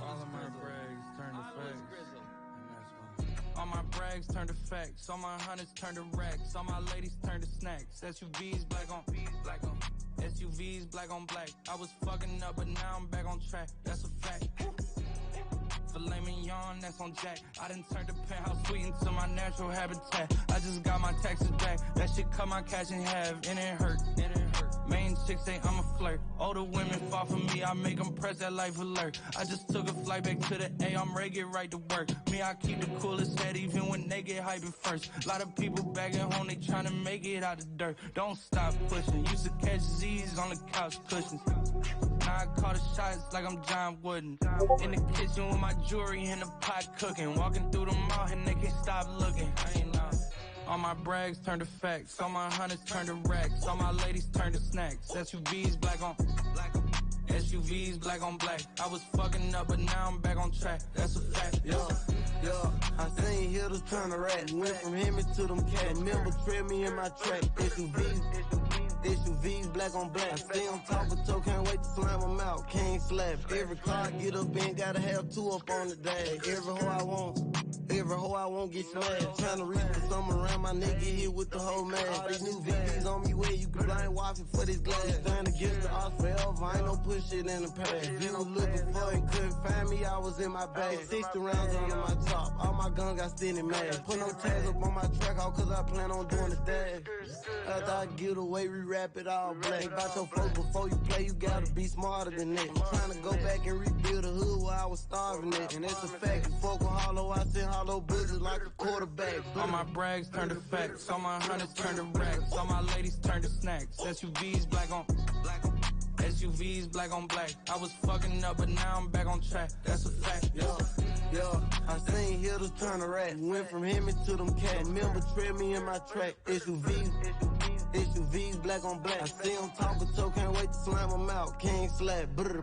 All of my brags turn to facts. All my brags turn to facts. All my hunters turn to racks. All my ladies turn to snacks. SUVs black on SUVs black on black. I was fucking up, but now I'm back on track. That's a fact. Filet mignon, that's on Jack. I done turned the penthouse suite into my natural habitat. I just got my taxes back. That shit cut my cash in half, and it hurt. Main chicks say I'm a flirt. Older women fall for me, I make them press that life alert. I just took a flight back to the A, I'm ready, get right to work. Me, I keep the coolest head even when they get hyping first. A lot of people back at home, they tryna make it out the dirt. Don't stop pushing. Used to catch Z's on the couch cushions. Now I call the shots like I'm John Wooden. In the kitchen with my jewelry in the pot cooking. Walking through the mall and they can't stop looking. I ain't know. All my brags turn to facts. All my hunters turn to racks. All my ladies turn to snacks. SUVs black on SUVs black on black. I was fucking up, but now I'm back on track. That's a fact. Yeah. I seen hitters turn to rat. Went from him to them cat. Remember trail me in my track. SUVs black on black. I stay on top of toe, can't wait to slam them out. Can't slap. Every car I get up in, gotta have two up on the dash. Every hoe I want get smashed. Tryna reach for something around my nigga hit with the whole man. All these new VVs on me where you can blind waffle for this glass. Stand against the odds forever, I ain't no push it in the past. You was looking for and couldn't find me, I was in my bag. 60 rounds under my top, all my guns got standing mad. Put no tags up on my track, all cause I plan on doing the dash. After I get away, we rap it all black. About your folks before you play, you gotta be smarter than that. I'm trying to go back and rebuild the hood where I was starving at. And it's a fact, you fuck with hollow, I send hollow bullets like a quarterback. All my brags turn to facts. All my hunters turn to racks. All my ladies turn to snacks. SUVs black on SUVs black on black. I was fucking up, but now I'm back on track. That's a fact. Yeah, I seen hitters turn to rat. Went from him to them cat. Remember trail me in my track. SUVs black on black. I see them talk of toe, can't wait to slam them out. Can't slap. Brr.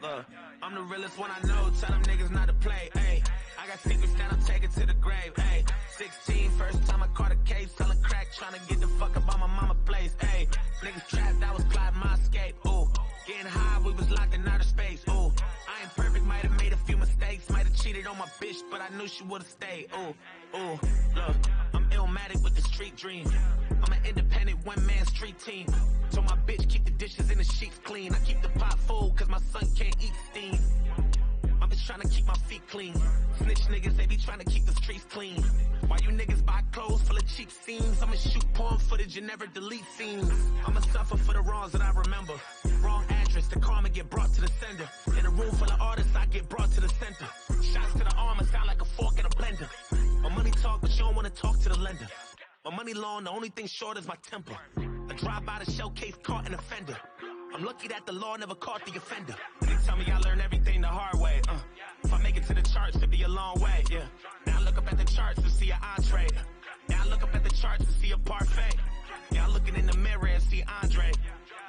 Look, I'm the realest one I know, tell them niggas not to play, ayy. I got secrets that I'm taking to the grave, ayy. 16, first time I caught a case, selling crack, trying to get the fuck up on my mama place, ayy. Niggas trapped, I was gliding my escape, ooh. Getting high, we was locked in outer space, ooh. I ain't perfect, might have made a few mistakes, might have cheated on my bitch, but I knew she would've stayed, ooh. Look, I'm illmatic with the street dream. I'm an independent one-man street team. So my bitch keep the dishes and the sheets clean. I keep the pot full cause my son can't eat steam. I'm just trying to keep my feet clean. Snitch niggas, they be trying to keep the streets clean. Why you niggas buy clothes full of cheap scenes? I'ma shoot porn footage and never delete scenes. I'ma suffer for the wrongs that I remember. Wrong address, the karma get brought to the sender. In a room full of artists, I get brought to the center. Shots to the armor sound like a fork in a blender. My money talk, but you don't wanna talk to the lender. My money long, the only thing short is my temper. I drive by the showcase caught an offender. I'm lucky that the law never caught the offender. They tell me I learned everything the hard way. If I make it to the charts, it'll be a long way, yeah. Now I look up at the charts to see an entree. Now I look up at the charts to see a parfait. Now I'm looking in the mirror and see Andre.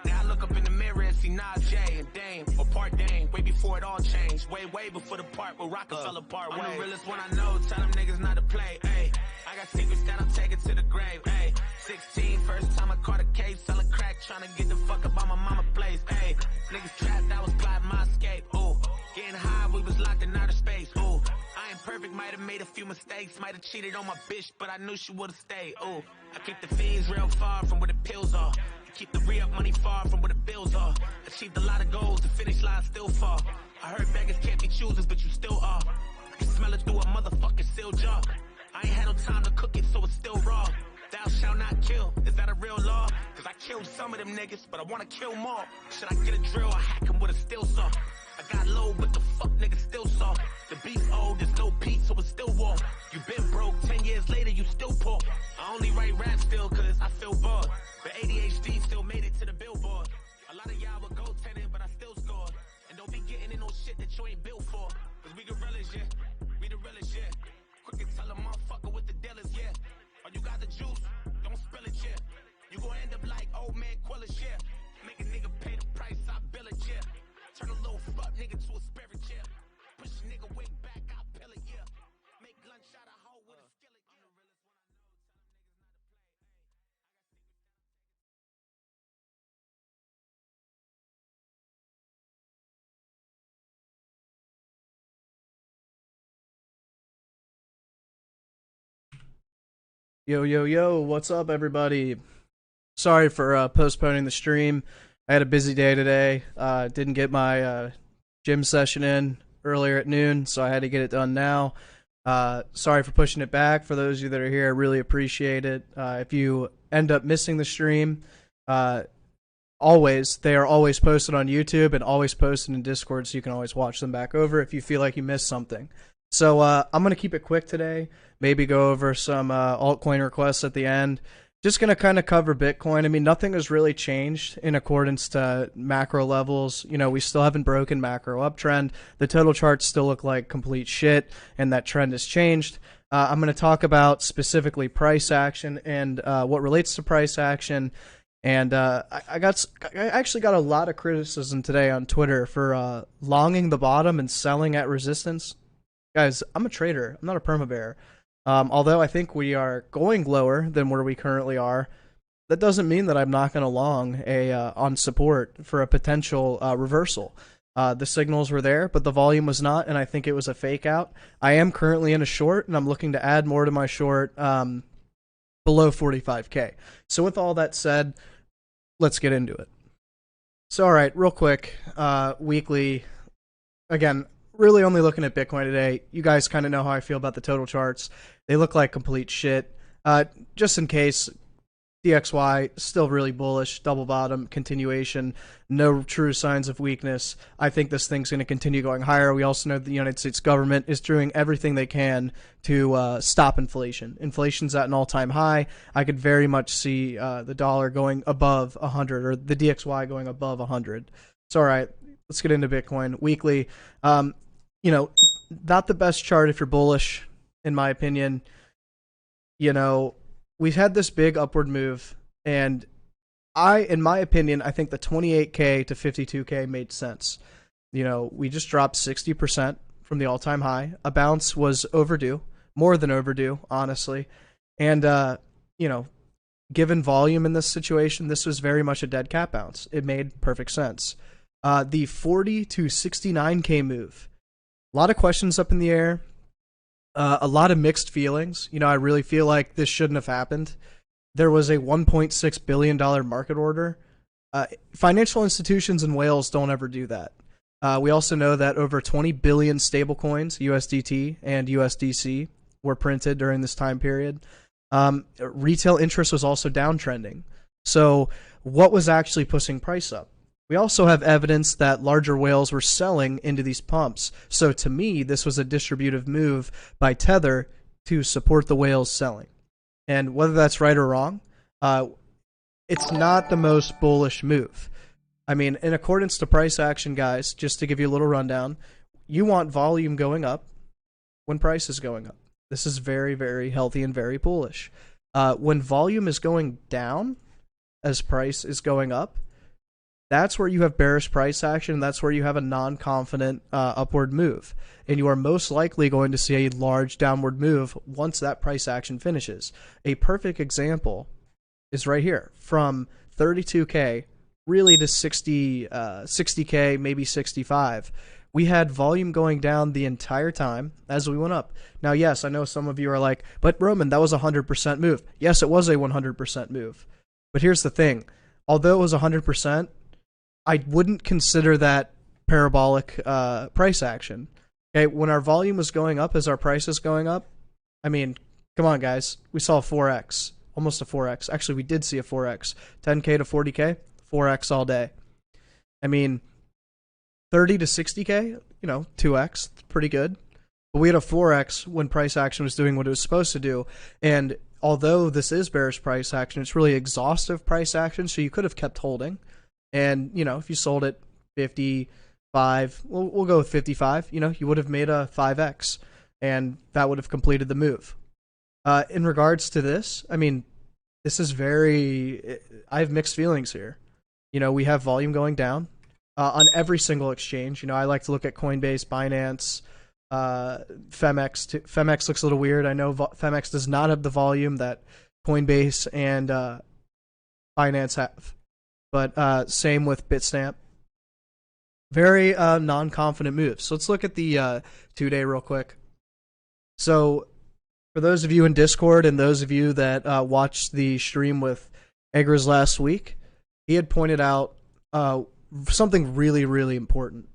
Now I look up in the mirror and see Nas J and Dame, or Part Dame, way before it all changed. Way before the part where Rockefeller part way. I'm the realest one I know, tell them niggas not to play, ayy. I got secrets that I'm taking to the grave, ayy. 16, first time I caught a case, selling crack, trying to get the fuck up on my mama place, ayy. Niggas trapped, I was gliding my escape, ooh. Getting high, we was locked in outer space, ooh. I ain't perfect, might have made a few mistakes, might have cheated on my bitch, but I knew she would've stayed, ooh. I keep the fiends real far from where the pills are. Keep the re-up money far from where the bills are. Achieved a lot of goals, the finish line still far. I heard beggars can't be choosers, but you still are. I can smell it through a motherfucking sealed jar. I ain't had no time to cook it, so it's still raw. Thou shalt not kill, is that a real law? Cause I killed some of them niggas, but I wanna kill more. Should I get a drill or hack him with a steel saw? I got low, but the fuck niggas still saw. The beast old, there's no peace, so it's still war. You been broke, 10 years later, you still poor. I only write rap still, cause I feel bored. But ADHD still made it to the billboard. A lot of y'all would go tenant, but I still score. And don't be getting in no shit that you ain't built for. Cause we gorillas, yeah. We the realest, yeah. market, tell a motherfucker with the dealers, yeah. Oh, you got the juice, don't spill it, yeah. You gon' end up like old man Quillis, yeah. Make a nigga pay the price, I bill it, yeah. Turn a little fuck nigga to a spirit, yeah. Push a nigga way back, I pill it, yeah. Make lunch out of hoe with a skillet, yeah. Yo, yo, yo, what's up, everybody? Sorry for postponing the stream. I had a busy day today. Didn't get my gym session in earlier at noon, so I had to get it done now. Sorry for pushing it back. For those of you that are here, I really appreciate it. If you end up missing the stream, they are always posted on YouTube and always posted in Discord, so you can always watch them back over if you feel like you missed something. So I'm going to keep it quick today, maybe go over some altcoin requests at the end. Just going to kind of cover Bitcoin. I mean, nothing has really changed in accordance to macro levels. You know, we still haven't broken macro uptrend. The total charts still look like complete shit, and that trend has changed. I'm going to talk about specifically price action and what relates to price action. And I actually got a lot of criticism today on Twitter for longing the bottom and selling at resistance. Guys, I'm a trader. I'm not a perma bear. Although I think we are going lower than where we currently are, that doesn't mean that I'm not going to long on support for a potential reversal. The signals were there, but the volume was not, and I think it was a fake out. I am currently in a short, and I'm looking to add more to my short below 45K. So with all that said, let's get into it. So all right, real quick, weekly, again, really only looking at Bitcoin today. You guys kind of know how I feel about the total charts. They look like complete shit. Just in case, DXY still really bullish, double bottom, continuation, no true signs of weakness. I think this thing's going to continue going higher. We also know the United States government is doing everything they can to stop inflation. Inflation's at an all-time high. I could very much see the dollar going above 100 or the DXY going above 100. So all right, let's get into Bitcoin weekly. You know, not the best chart if you're bullish, in my opinion. You know, we've had this big upward move, and in my opinion, I think the 28K to 52K made sense. You know, we just dropped 60% from the all-time high. A bounce was overdue, more than overdue, honestly. And, you know, given volume in this situation, this was very much a dead cat bounce. It made perfect sense. The 40 to 69K move. A lot of questions up in the air, a lot of mixed feelings. You know, I really feel like this shouldn't have happened. There was a $1.6 billion market order. Financial institutions in Wales don't ever do that. We also know that over 20 billion stablecoins, USDT and USDC, were printed during this time period. Retail interest was also downtrending. So what was actually pushing price up? We also have evidence that larger whales were selling into these pumps. So to me, this was a distributive move by Tether to support the whales selling. And whether that's right or wrong, it's not the most bullish move. I mean, in accordance to price action, guys, just to give you a little rundown, you want volume going up when price is going up. This is very, very healthy and very bullish. When volume is going down as price is going up, that's where you have bearish price action. That's where you have a non-confident upward move. And you are most likely going to see a large downward move once that price action finishes. A perfect example is right here. From 32K really to 60K, maybe 65. We had volume going down the entire time as we went up. Now, yes, I know some of you are like, but Roman, that was a 100% move. Yes, it was a 100% move. But here's the thing. Although it was 100%, I wouldn't consider that parabolic price action. Okay, when our volume was going up as our price is going up, I mean, come on, guys. We saw a 4x, almost a 4x. Actually, we did see a 4x. 10K to 40K, 4x all day. I mean, 30 to 60K, you know, 2x, pretty good. But we had a 4x when price action was doing what it was supposed to do. And although this is bearish price action, it's really exhaustive price action, so you could have kept holding. And, you know, if you sold it 55, we'll go with 55, you know, you would have made a 5x. and that would have completed the move. In regards to this, I mean, this is I have mixed feelings here. You know, we have volume going down on every single exchange. You know, I like to look at Coinbase, Binance, Femex. Femex looks a little weird. I know Femex does not have the volume that Coinbase and Binance have. But same with Bitstamp. Very non-confident moves. So let's look at the 2-day real quick. So for those of you in Discord and those of you that watched the stream with Eggers last week, he had pointed out something really, really important.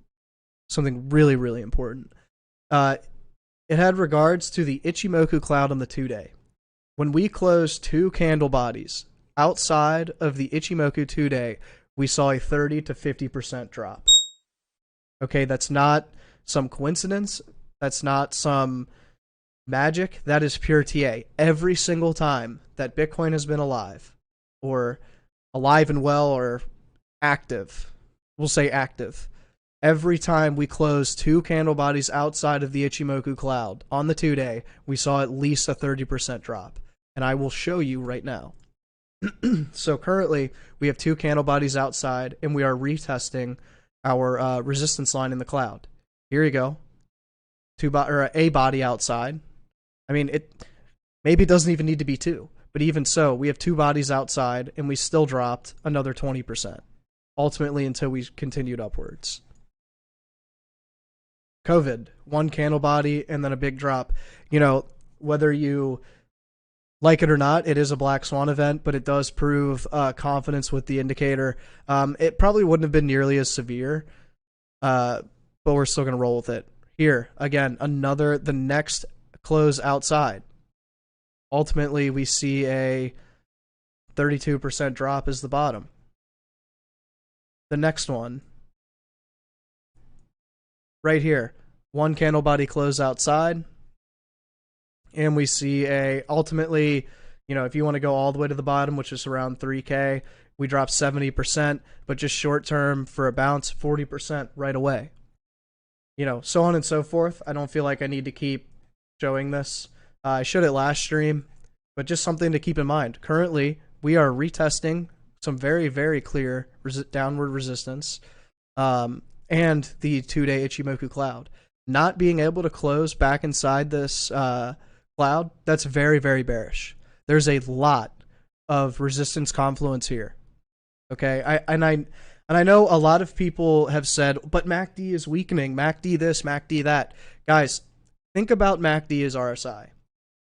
Something really, really important. It had regards to the Ichimoku cloud on the 2-day. When we closed 2 candle bodies outside of the Ichimoku 2-day, we saw a 30 to 50% drop. Okay, that's not some coincidence. That's not some magic. That is pure TA. Every single time that Bitcoin has been alive, or alive and well, or active, we'll say active, every time we closed 2 candle bodies outside of the Ichimoku cloud on the 2-day, we saw at least a 30% drop. And I will show you right now. So currently, we have 2 candle bodies outside, and we are retesting our resistance line in the cloud. Here you go. A body outside. I mean, maybe it doesn't even need to be 2, but even so, we have 2 bodies outside, and we still dropped another 20%, ultimately until we continued upwards. COVID, 1 candle body, and then a big drop. You know, whether you like it or not, it is a black swan event, but it does prove confidence with the indicator. It probably wouldn't have been nearly as severe, but we're still going to roll with it. Here, again, the next close outside. Ultimately, we see a 32% drop as the bottom. The next one, right here, 1 candle body close outside. And we see ultimately, you know, if you want to go all the way to the bottom, which is around 3K, we drop 70%, but just short term for a bounce, 40% right away. You know, so on and so forth. I don't feel like I need to keep showing this. I showed it last stream, but just something to keep in mind. Currently, we are retesting some very, very clear downward resistance and the 2-day Ichimoku cloud. Not being able to close back inside this cloud, that's very, very bearish. There's a lot of resistance confluence here. Okay, I know a lot of people have said, but MACD is weakening, MACD this, MACD that. Guys, think about MACD as RSI.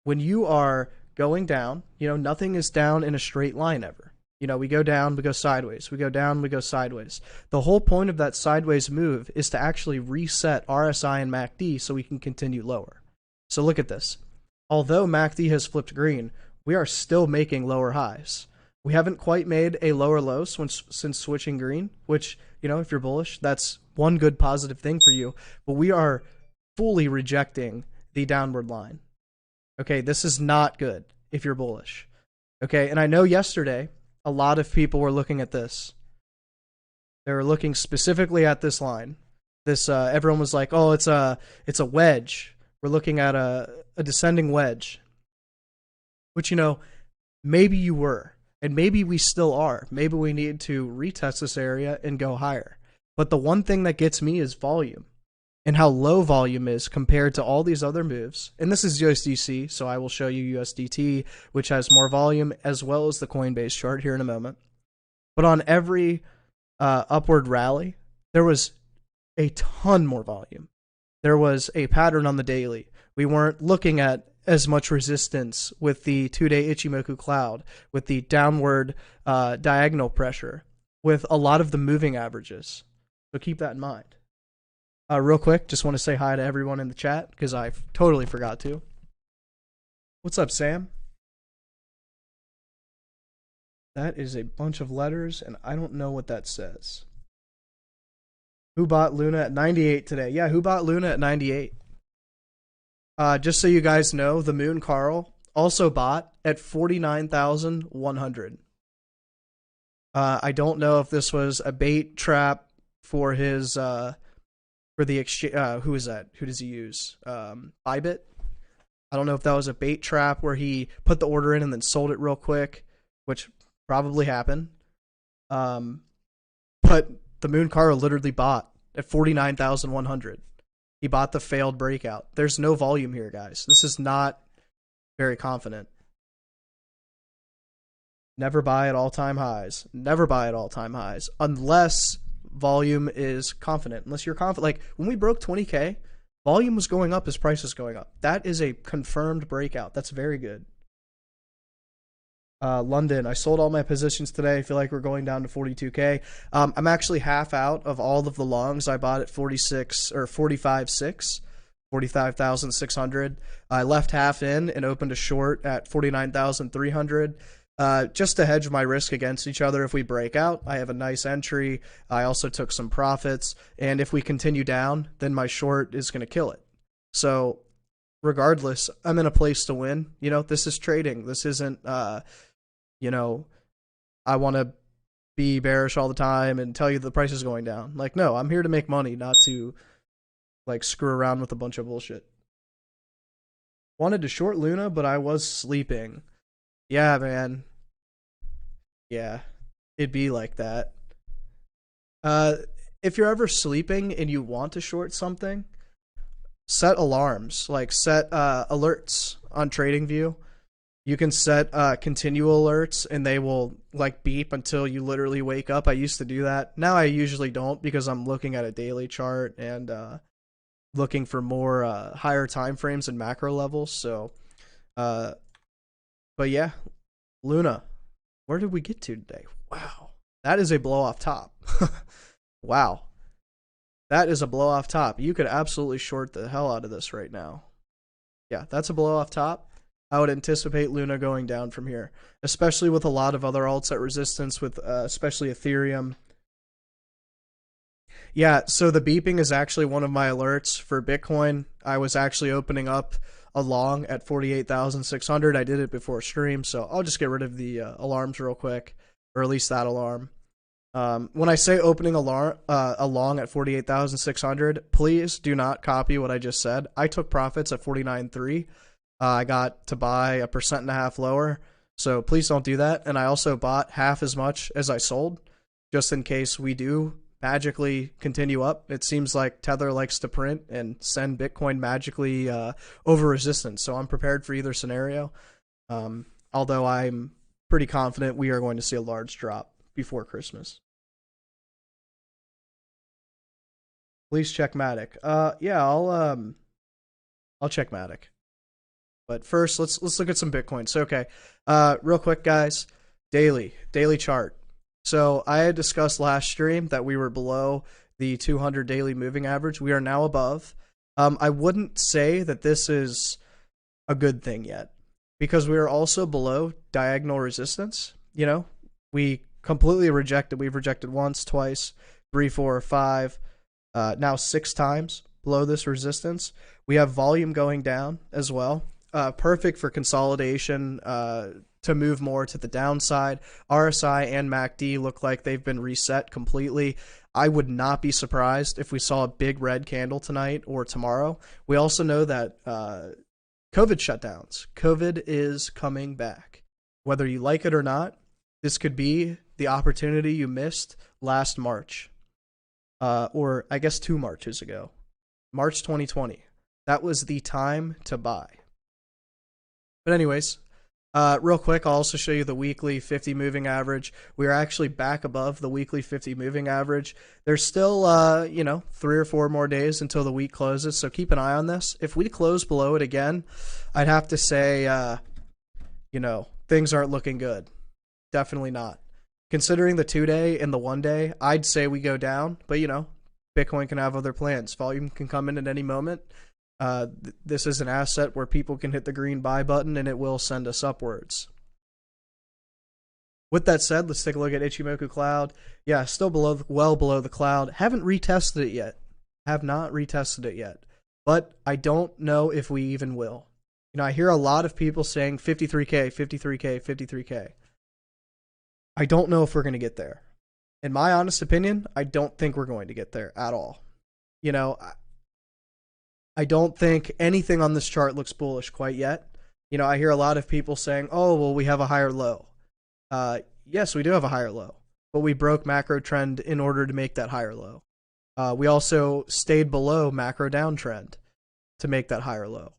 When you are going down, you know, nothing is down in a straight line ever. You know, we go down, we go sideways. We go down, we go sideways. The whole point of that sideways move is to actually reset RSI and MACD so we can continue lower. So look at this. Although MACD has flipped green, we are still making lower highs. We haven't quite made a lower low since switching green, which, you know, if you're bullish, that's one good positive thing for you. But we are fully rejecting the downward line. Okay, this is not good if you're bullish. Okay, and I know yesterday a lot of people were looking at this. They were looking specifically at this line. This everyone was like, "Oh, it's a wedge." We're looking at a descending wedge. Which, you know, maybe you were, and maybe we still are. Maybe we need to retest this area and go higher. But the one thing that gets me is volume, and how low volume is compared to all these other moves. And this is USDC, so I will show you USDT, which has more volume, as well as the Coinbase chart here in a moment. But on every upward rally, there was a ton more volume. There was a pattern on the daily. We weren't looking at as much resistance with the 2-day Ichimoku cloud, with the downward diagonal pressure, with a lot of the moving averages. So keep that in mind. Real quick, just want to say hi to everyone in the chat because I totally forgot to. What's up, Sam? That is a bunch of letters, and I don't know what that says. Who bought Luna at 98 today? Yeah, who bought Luna at 98? Just so you guys know, the Moon Carl also bought at 49,100. I don't know if this was a bait trap for his for the exchange. Who is that? Who does he use? Bybit. I don't know if that was a bait trap where he put the order in and then sold it real quick, which probably happened. But the Moon Caro literally bought at 49,100. He bought the failed breakout. There's no volume here, guys. This is not very confident. Never buy at all-time highs. Never buy at all-time highs unless volume is confident. Unless you're confident. Like when we broke 20K, volume was going up as price is going up. That is a confirmed breakout. That's very good. London, I sold all my positions today. I feel like we're going down to 42K. I'm actually half out of all of the longs I bought at 45,600. I left half in and opened a short at 49,300. Just to hedge my risk against each other if we break out. I have a nice entry. I also took some profits. And if we continue down, then my short is going to kill it. So regardless, I'm in a place to win. You know, this is trading. This isn't, you know, I want to be bearish all the time and tell you the price is going down. Like, no, I'm here to make money, not to, like, screw around with a bunch of bullshit. Wanted to short Luna, but I was sleeping. Yeah, man. Yeah, it'd be like that. If you're ever sleeping and you want to short something, set alarms. Like, set alerts on TradingView. You can set continual alerts, and they will, like, beep until you literally wake up. I used to do that. Now I usually don't because I'm looking at a daily chart and looking for more higher time frames and macro levels. So, but yeah, Luna, where did we get to today? Wow, that is a blow off top. Wow, that is a blow off top. You could absolutely short the hell out of this right now. Yeah, that's a blow off top. I would anticipate Luna going down from here, especially with a lot of other alts at resistance, with especially Ethereum. Yeah, so the beeping is actually one of my alerts for Bitcoin. I was actually opening up a long at 48,600. I did it before stream, so I'll just get rid of the alarms real quick, or at least that alarm. When I say opening a long at 48,600, please do not copy what I just said. I took profits at 49.3. I got to buy 1.5% lower, so please don't do that. And I also bought half as much as I sold, just in case we do magically continue up. It seems like Tether likes to print and send Bitcoin magically over resistance, so I'm prepared for either scenario. Although I'm pretty confident we are going to see a large drop before Christmas. Please check Matic. Yeah, I'll check Matic. But first, let's look at some Bitcoin. So, okay, real quick, guys, daily chart. So I had discussed last stream that we were below the 200 daily moving average. We are now above. I wouldn't say that this is a good thing yet, because we are also below diagonal resistance. You know, we completely rejected. We've rejected once, twice, 3, 4, 5, now 6 times below this resistance. We have volume going down as well. Perfect for consolidation to move more to the downside. RSI and MACD look like they've been reset completely. I would not be surprised if we saw a big red candle tonight or tomorrow. We also know that COVID shutdowns. COVID is coming back. Whether you like it or not, this could be the opportunity you missed last March. Or I guess 2 Marches ago. March 2020. That was the time to buy. But anyways, real quick, I'll also show you the weekly 50 moving average. We are actually back above the weekly 50 moving average. There's still, 3 or 4 more days until the week closes, so keep an eye on this. If we close below it again, I'd have to say, things aren't looking good. Definitely not. Considering the 2-day and the 1-day, I'd say we go down, but, Bitcoin can have other plans. Volume can come in at any moment. This is an asset where people can hit the green buy button and it will send us upwards. With that said, let's take a look at Ichimoku Cloud. Yeah, still well below the cloud. Haven't retested it yet. Have not retested it yet. But I don't know if we even will. I hear a lot of people saying 53K, 53K, 53K. I don't know if we're going to get there. In my honest opinion, I don't think we're going to get there at all. you know, I don't think anything on this chart looks bullish quite yet. You know, I hear a lot of people saying, oh, well, we have a higher low. Yes, we do have a higher low, but we broke macro trend in order to make that higher low. We also stayed below macro downtrend to make that higher low.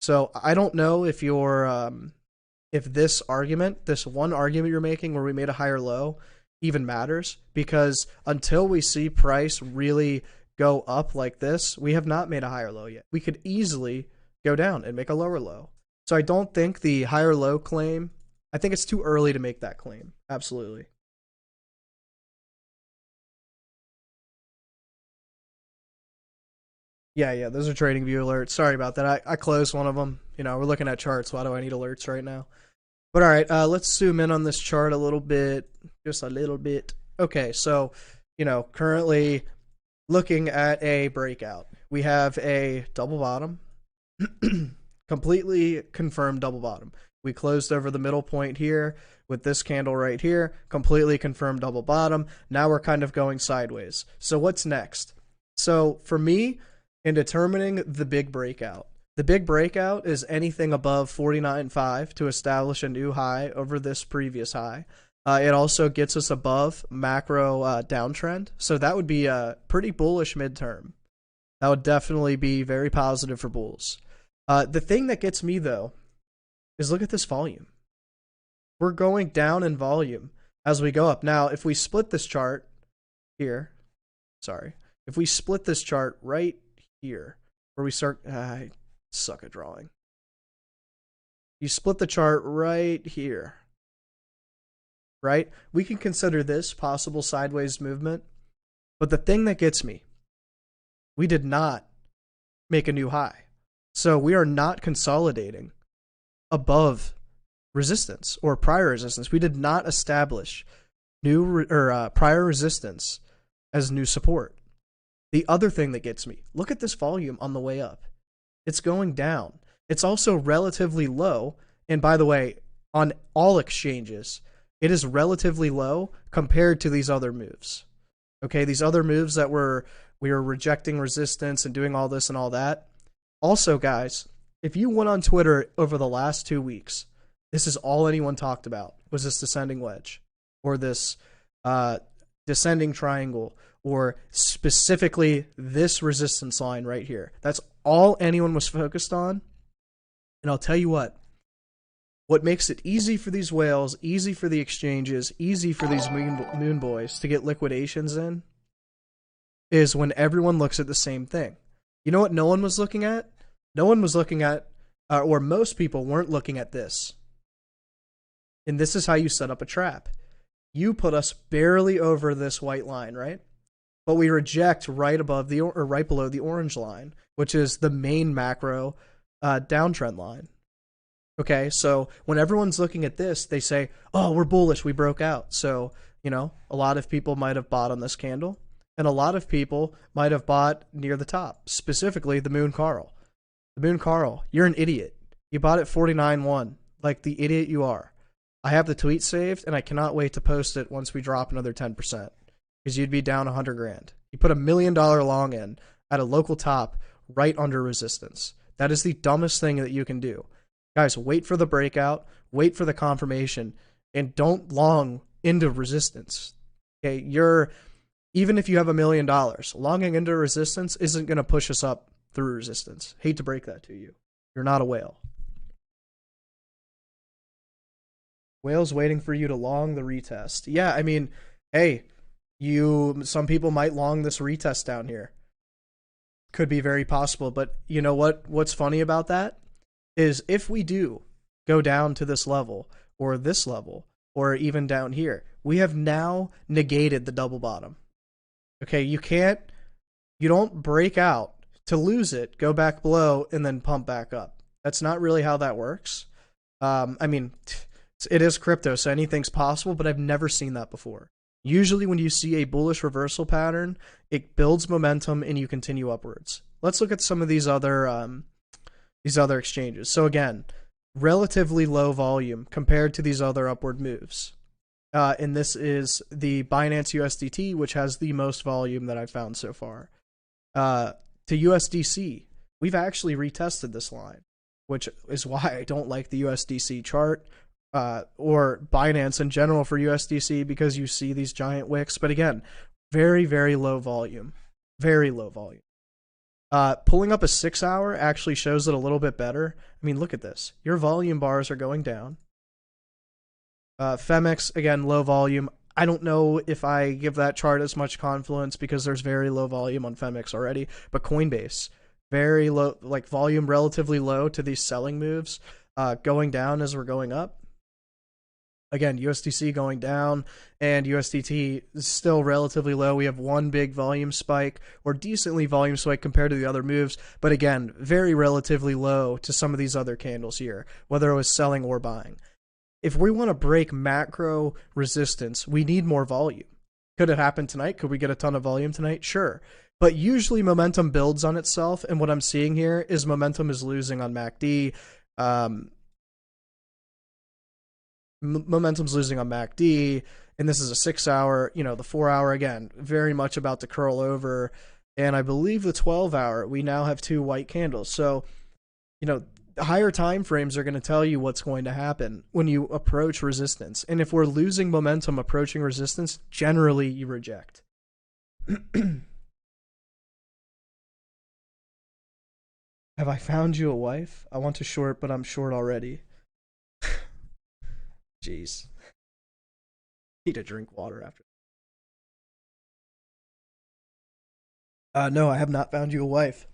So I don't know if if this argument, this one argument you're making where we made a higher low even matters, because until we see price really go up like this, we have not made a higher low yet. We could easily go down and make a lower low. So I don't think the higher low claim, I think it's too early to make that claim. Absolutely. Yeah, those are trading view alerts. Sorry about that. I closed one of them. You know, we're looking at charts. Why do I need alerts right now? But all right, let's zoom in on this chart a little bit, just a little bit. Okay, so, you know, currently looking at a breakout. We have a double bottom, completely confirmed double bottom. We closed over the middle point here with this candle right here, completely confirmed double bottom. Now we're kind of going sideways. So what's next? So for me, in determining the big breakout is anything above 49.5 to establish a new high over this previous high. It also gets us above macro downtrend. So that would be a pretty bullish midterm. That would definitely be very positive for bulls. The thing that gets me, though, is look at this volume. We're going down in volume as we go up. Now, if we split this chart here, if we split this chart right here, where we start, I suck at drawing. You split the chart right here, right? We can consider this possible sideways movement. But the thing that gets me, we did not make a new high. So we are not consolidating above resistance or prior resistance. We did not establish new prior resistance as new support. The other thing that gets me, look at this volume on the way up. It's going down. It's also relatively low. And by the way, on all exchanges, it is relatively low compared to these other moves. Okay, these other moves that we were rejecting resistance and doing all this and all that. Also, guys, if you went on Twitter over the last 2 weeks, this is all anyone talked about, was this descending wedge or this descending triangle, or specifically this resistance line right here. That's all anyone was focused on. And I'll tell you what makes it easy for these whales, easy for the exchanges, easy for these moon boys to get liquidations in, is when everyone looks at the same thing. You know what no one was looking at? No one was looking at, or most people weren't looking at this. And this is how you set up a trap. You put us barely over this white line, right? But we reject right above the, or right below the orange line, which is the main macro downtrend line. Okay, so when everyone's looking at this, they say, oh, we're bullish, we broke out. So, you know, a lot of people might have bought on this candle, and a lot of people might have bought near the top, specifically the Moon Carl. The Moon Carl, you're an idiot. You bought at 49.1, like the idiot you are. I have the tweet saved, and I cannot wait to post it once we drop another 10%, because you'd be down 100 grand. You put $1 million long in at a local top right under resistance. That is the dumbest thing that you can do. Guys, wait for the breakout, wait for the confirmation, and don't long into resistance. Okay, even if you have $1 million, longing into resistance isn't going to push us up through resistance. Hate to break that to you. You're not a whale. Whale's waiting for you to long the retest. Yeah, I mean, hey, some people might long this retest down here. Could be very possible, but you know what's funny about that is if we do go down to this level or even down here, we have now negated the double bottom. Okay, you don't break out to lose it, go back below, and then pump back up. That's not really how that works. I mean, it is crypto, so anything's possible, but I've never seen that before. Usually when you see a bullish reversal pattern, it builds momentum and you continue upwards. Let's look at some of these other exchanges. So again, relatively low volume compared to these other upward moves. And this is the Binance USDT, which has the most volume that I've found so far. to USDC. We've actually retested this line, which is why I don't like the USDC chart or Binance in general for USDC, because you see these giant wicks. But again, very, very low volume. Very low volume. Pulling up a 6 hour actually shows it a little bit better. I mean, look at this. Your volume bars are going down. Femex, again, low volume. I don't know if I give that chart as much confluence because there's very low volume on Femex already. But Coinbase, very low, like volume relatively low to these selling moves, going down as we're going up. Again, USDC going down, and USDT is still relatively low. We have one big volume spike, or decently volume spike compared to the other moves, but again, very relatively low to some of these other candles here, whether it was selling or buying. If we want to break macro resistance, we need more volume. Could it happen tonight? Could we get a ton of volume tonight? Sure. But usually momentum builds on itself, and what I'm seeing here is momentum is losing on MACD. Momentum's losing on MACD, and this is a 6 hour, the 4 hour, again, very much about to curl over, and I believe the 12 hour, we now have two white candles. So, higher time frames are going to tell you what's going to happen when you approach resistance, and if we're losing momentum approaching resistance, generally you reject. Have I found you a wife? I want to short, but I'm short already. Jeez. Need to drink water after. No, I have not found you a wife.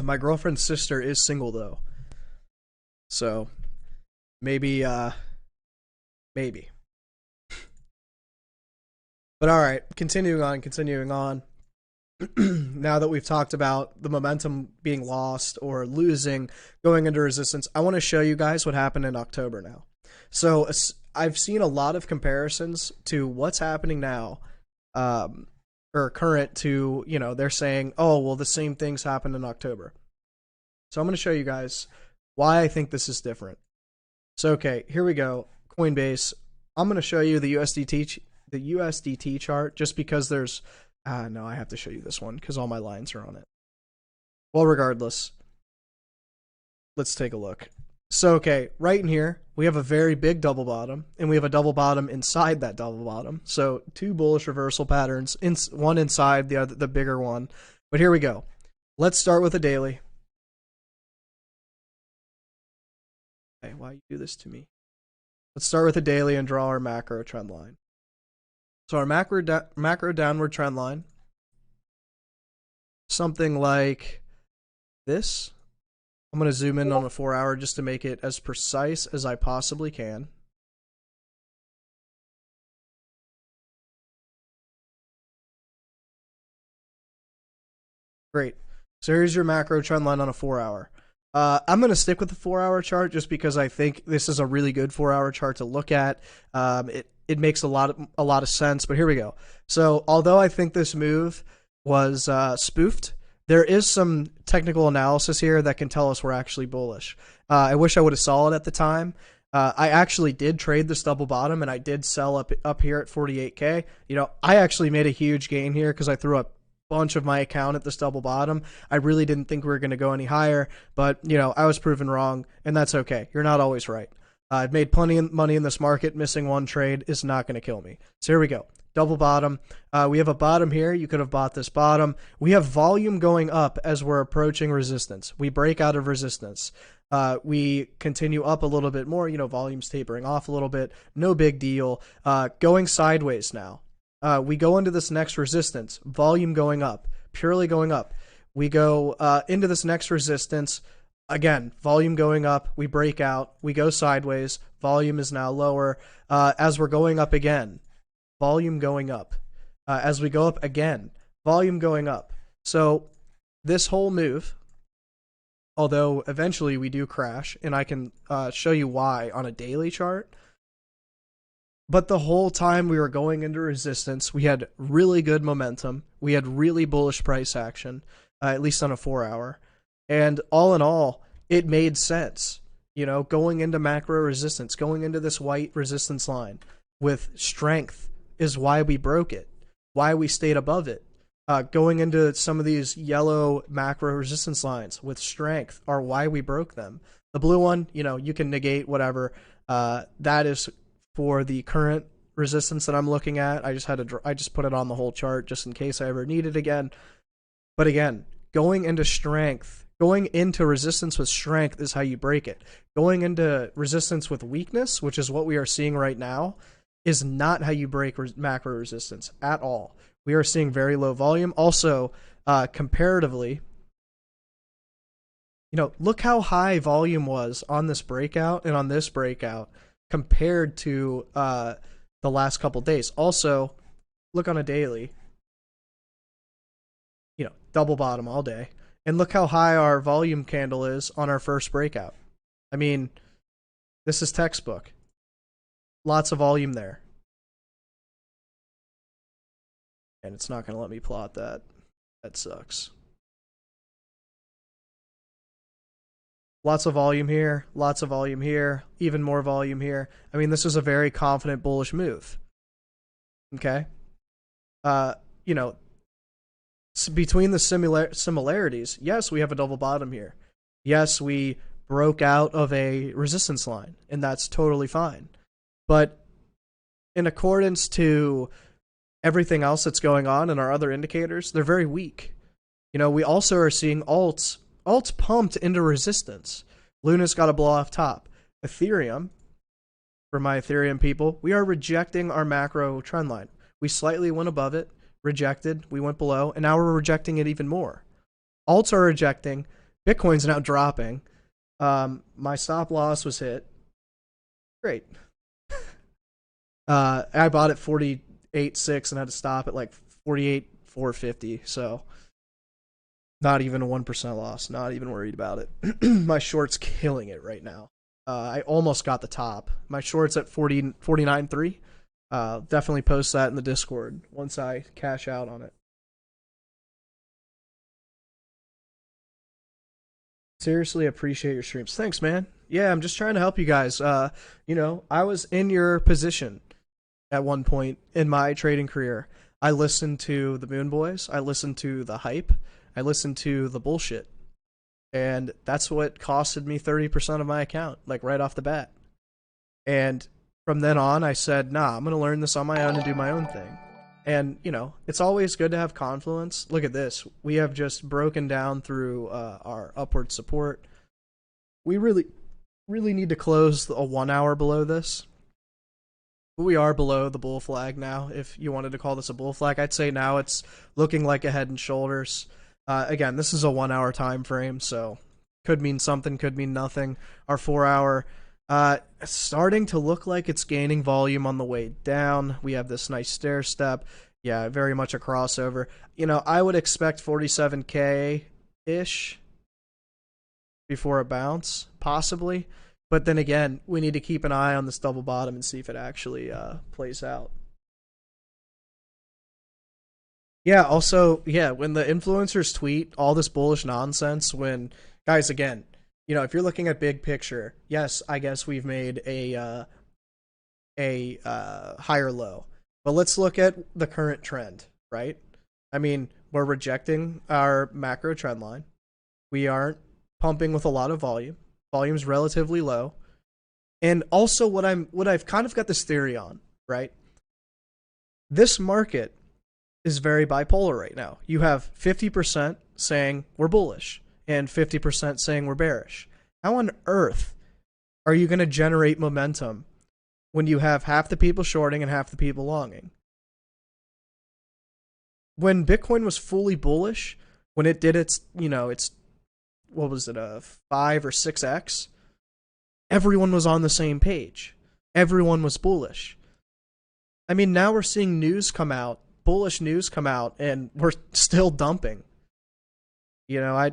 My girlfriend's sister is single though. So maybe maybe. But all right, continuing on. Now that we've talked about the momentum being lost or losing, going into resistance, I want to show you guys what happened in October now. So I've seen a lot of comparisons to what's happening now, or current to, they're saying, oh, well, the same things happened in October. So I'm going to show you guys why I think this is different. So, okay, here we go. Coinbase. I'm going to show you the USDT chart just because there's, no, I have to show you this one because all my lines are on it. Well, regardless, let's take a look. So, okay, right in here, we have a very big double bottom, and we have a double bottom inside that double bottom. So, two bullish reversal patterns, one inside the other, the bigger one. But here we go. Let's start with a daily. Okay, why you do this to me? Let's start with a daily and draw our macro trend line. So, our macro downward trend line, something like this. I'm going to zoom in on a 4 hour just to make it as precise as I possibly can. Great. So here's your macro trend line on a 4 hour. I'm going to stick with the 4 hour chart just because I think this is a really good 4 hour chart to look at. It makes a lot of sense, but here we go. So although I think this move was spoofed, there is some technical analysis here that can tell us we're actually bullish. I wish I would have saw it at the time. I actually did trade this double bottom, and I did sell up here at 48K. I actually made a huge gain here because I threw a bunch of my account at this double bottom. I really didn't think we were going to go any higher, but I was proven wrong, and that's okay. You're not always right. I've made plenty of money in this market. Missing one trade is not going to kill me. So here we go. Double bottom. We have a bottom here. You could have bought this bottom. We have volume going up as we're approaching resistance. We break out of resistance. We continue up a little bit more. Volume's tapering off a little bit. No big deal. Going sideways now. We go into this next resistance. Volume going up. Purely going up. We go into this next resistance. Again, volume going up. We break out. We go sideways. Volume is now lower. As we're going up again. Volume going up. As we go up again, volume going up. So this whole move, although eventually we do crash, and I can show you why on a daily chart, but the whole time we were going into resistance, we had really good momentum. We had really bullish price action, at least on a 4 hour. And all in all, it made sense, going into macro resistance, going into this white resistance line with strength is why we broke it, why we stayed above it. going into some of these yellow macro resistance lines with strength are why we broke them. The blue one, you know, you can negate whatever. That is for the current resistance that I'm looking at. I just put it on the whole chart just in case I ever need it again. But again, going into strength, going into resistance with strength is how you break it. Going into resistance with weakness, which is what we are seeing right now, is not how you break macro resistance at all. We are seeing very low volume. Also, comparatively, you know, look how high volume was on this breakout and on this breakout compared to the last couple days. Also, look on a daily. You know, double bottom all day. And look how high our volume candle is on our first breakout. I mean, this is textbook. Lots of volume there. And it's not going to let me plot that. That sucks. Lots of volume here, lots of volume here, even more volume here. I mean, this is a very confident bullish move. Okay? You know, between the similarities, yes, we have a double bottom here. Yes, we broke out of a resistance line, and that's totally fine. But in accordance to everything else that's going on in our other indicators, they're very weak. You know, we also are seeing alts pumped into resistance. Luna's got to blow off top. Ethereum, for my Ethereum people, we are rejecting our macro trend line. We slightly went above it, rejected, we went below, and now we're rejecting it even more. Alts are rejecting. Bitcoin's now dropping. My stop loss was hit. Great. I bought at 48.6 and had to stop at like 48.450. So not even a 1% loss. Not even worried about it. My short's killing it right now. I almost got the top. My short's at 49.3. Definitely post that in the Discord once I cash out on it. Seriously appreciate your streams. Thanks, man. Yeah, I'm just trying to help you guys. You know, I was in your position at one point in my trading career. I listened to the Moon Boys. I listened to the hype. I listened to the bullshit. And that's what costed me 30% of my account, like right off the bat. And from then on, I said, nah, I'm going to learn this on my own and do my own thing. And, you know, it's always good to have confluence. Look at this. We have just broken down through our upward support. We really need to close a 1 hour below this. We are below the bull flag now. If you wanted to call this a bull flag, I'd say now it's looking like a head and shoulders. Again, this is a 1 hour time frame, so could mean something, could mean nothing. Our 4 hour starting to look like it's gaining volume on the way down. We have this nice stair step. Yeah, very much a crossover. You know, I would expect 47K-ish before a bounce, possibly. But then again, we need to keep an eye on this double bottom and see if it actually plays out. Yeah, also, yeah, when the influencers tweet all this bullish nonsense, when, guys, again, you know, if you're looking at big picture, yes, I guess we've made a higher low. But let's look at the current trend, right? I mean, we're rejecting our macro trend line. We aren't pumping with a lot of volume. Volume's relatively low. And also what I've kind of got this theory on, right? This market is very bipolar right now. You have 50% saying we're bullish and 50% saying we're bearish. How on earth are you going to generate momentum when you have half the people shorting and half the people longing? When Bitcoin was fully bullish, when it did its, you know, its, what was it, 5 or 6x, everyone was on the same page. Everyone was bullish. I mean, now we're seeing news come out, bullish news come out, and we're still dumping. You know,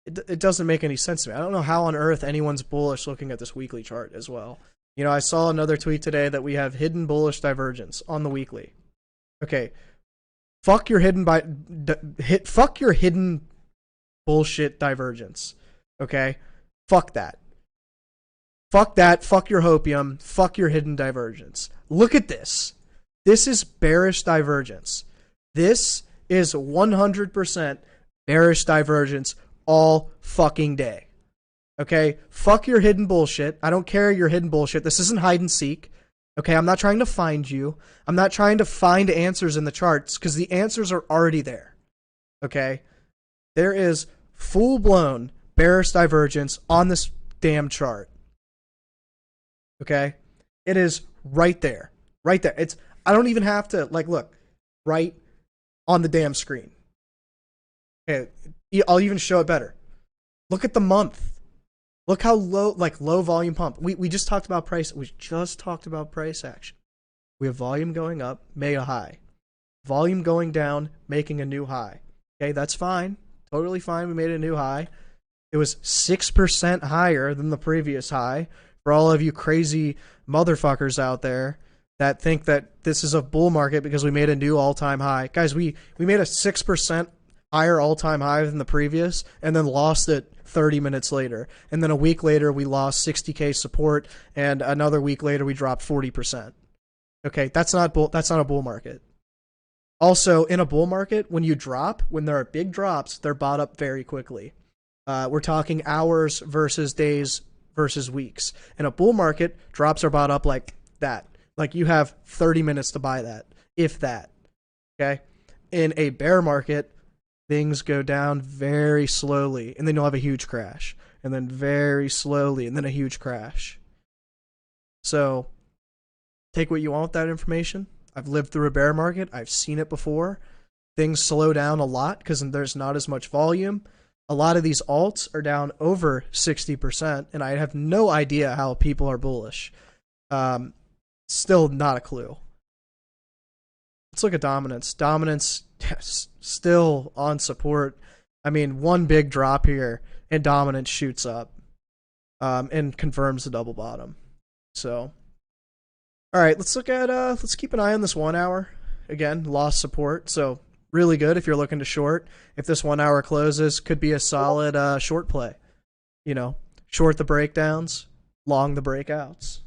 it doesn't make any sense to me. I don't know how on earth anyone's bullish looking at this weekly chart as well. You know, I saw another tweet today that we have hidden bullish divergence on the weekly. Okay, fuck your hidden bullshit divergence. Okay, fuck that. Fuck that. Fuck your hopium. Fuck your hidden divergence. Look at this. This is bearish divergence. This is 100% bearish divergence all fucking day. Okay? Fuck your hidden bullshit. I don't care your hidden bullshit. This isn't hide and seek. Okay? I'm not trying to find you. I'm not trying to find answers in the charts because the answers are already there. Okay? There is full-blown bearish divergence on this damn chart. Okay? It is right there. Right there. I don't even have to, like, look, right on the damn screen. Okay, I'll even show it better. Look at the month. Look how low, like, low volume pump. We just talked about price. We just talked about price action. We have volume going up, made a high. Volume going down, making a new high. Okay, that's fine. Totally fine. We made a new high. It was 6% higher than the previous high. For all of you crazy motherfuckers out there that think that this is a bull market because we made a new all-time high. Guys, we made a 6% higher all-time high than the previous and then lost it 30 minutes later. And then a week later, we lost 60K support, and another week later, we dropped 40%. Okay, that's not a bull market. Also, in a bull market, when there are big drops, they're bought up very quickly. We're talking hours versus days versus weeks. In a bull market, drops are bought up like that. Like you have 30 minutes to buy that, if that. Okay? In a bear market, things go down very slowly, and then you'll have a huge crash. And then very slowly, and then a huge crash. So, take what you want with that information. I've lived through a bear market. I've seen it before. Things slow down a lot because there's not as much volume. A lot of these alts are down over 60%, and I have no idea how people are bullish. Still not a clue. Let's look at dominance. Dominance, yes, still on support. I mean, one big drop here, and dominance shoots up and confirms the double bottom. So, all right, let's look at, let's keep an eye on this 1 hour. Again, lost support, so really good if you're looking to short. If this 1 hour closes, could be a solid short play. You know, short the breakdowns, long the breakouts.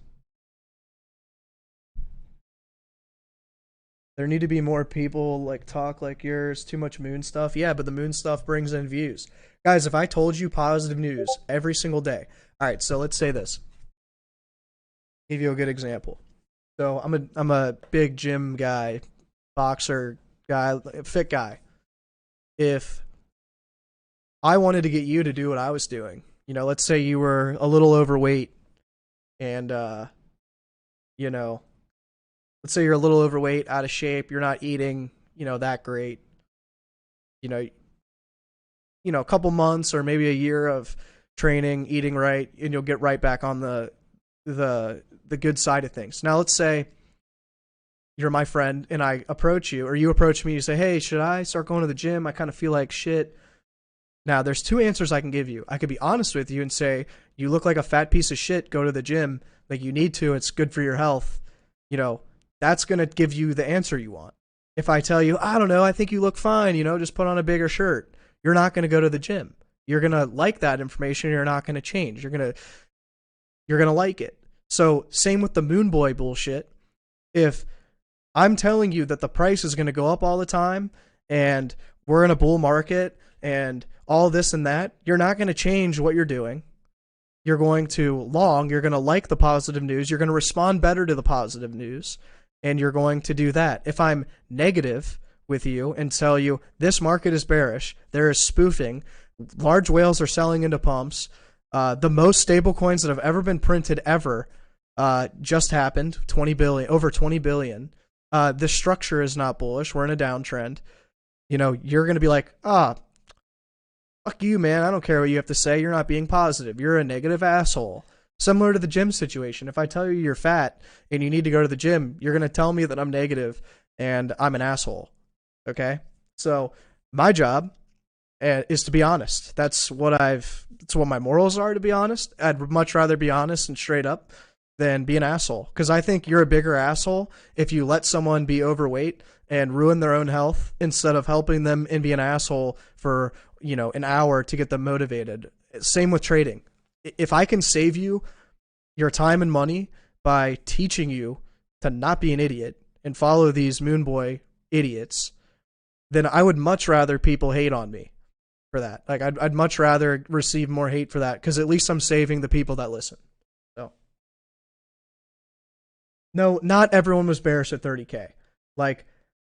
There need to be more people like talk like yours, too much moon stuff. Yeah, but the moon stuff brings in views. Guys, if I told you positive news every single day. All right, so let's say this. Give you a good example. So I'm a big gym guy, boxer guy, fit guy. If I wanted to get you to do what I was doing, you know, let's say you were a little overweight and, you know, let's say you're a little overweight, out of shape, you're not eating, you know, that great. You know, a couple months or maybe a year of training, eating right, and you'll get right back on the good side of things. Now, let's say you're my friend and I approach you, or you approach me, you say, hey, should I start going to the gym? I kind of feel like shit. Now, there's two answers I can give you. I could be honest with you and say, you look like a fat piece of shit, go to the gym. Like, you need to, it's good for your health. You know, that's going to give you the answer you want. If I tell you, I don't know, I think you look fine, you know, just put on a bigger shirt, you're not going to go to the gym. You're going to like that information, you're not going to change. You're going to like it. So, same with the moon boy bullshit. If I'm telling you that the price is going to go up all the time and we're in a bull market and all this and that, you're not going to change what you're doing. You're going to long, you're going to like the positive news, you're going to respond better to the positive news, and you're going to do that. If I'm negative with you and tell you this market is bearish, there is spoofing, large whales are selling into pumps, the most stable coins that have ever been printed ever just happened, 20 billion, over 20 billion. The structure is not bullish. We're in a downtrend. You know, you're going to be like, fuck you, man. I don't care what you have to say. You're not being positive. You're a negative asshole. Similar to the gym situation. If I tell you you're fat and you need to go to the gym, you're going to tell me that I'm negative and I'm an asshole. Okay? So my job is to be honest. That's what my morals are, to be honest. I'd much rather be honest and straight up than be an asshole. Because I think you're a bigger asshole if you let someone be overweight and ruin their own health instead of helping them and be an asshole for, you know, an hour to get them motivated. Same with trading. If I can save you your time and money by teaching you to not be an idiot and follow these moon boy idiots, then I would much rather people hate on me for that. Like, I'd much rather receive more hate for that, because at least I'm saving the people that listen. So, no, not everyone was bearish at 30K. Like,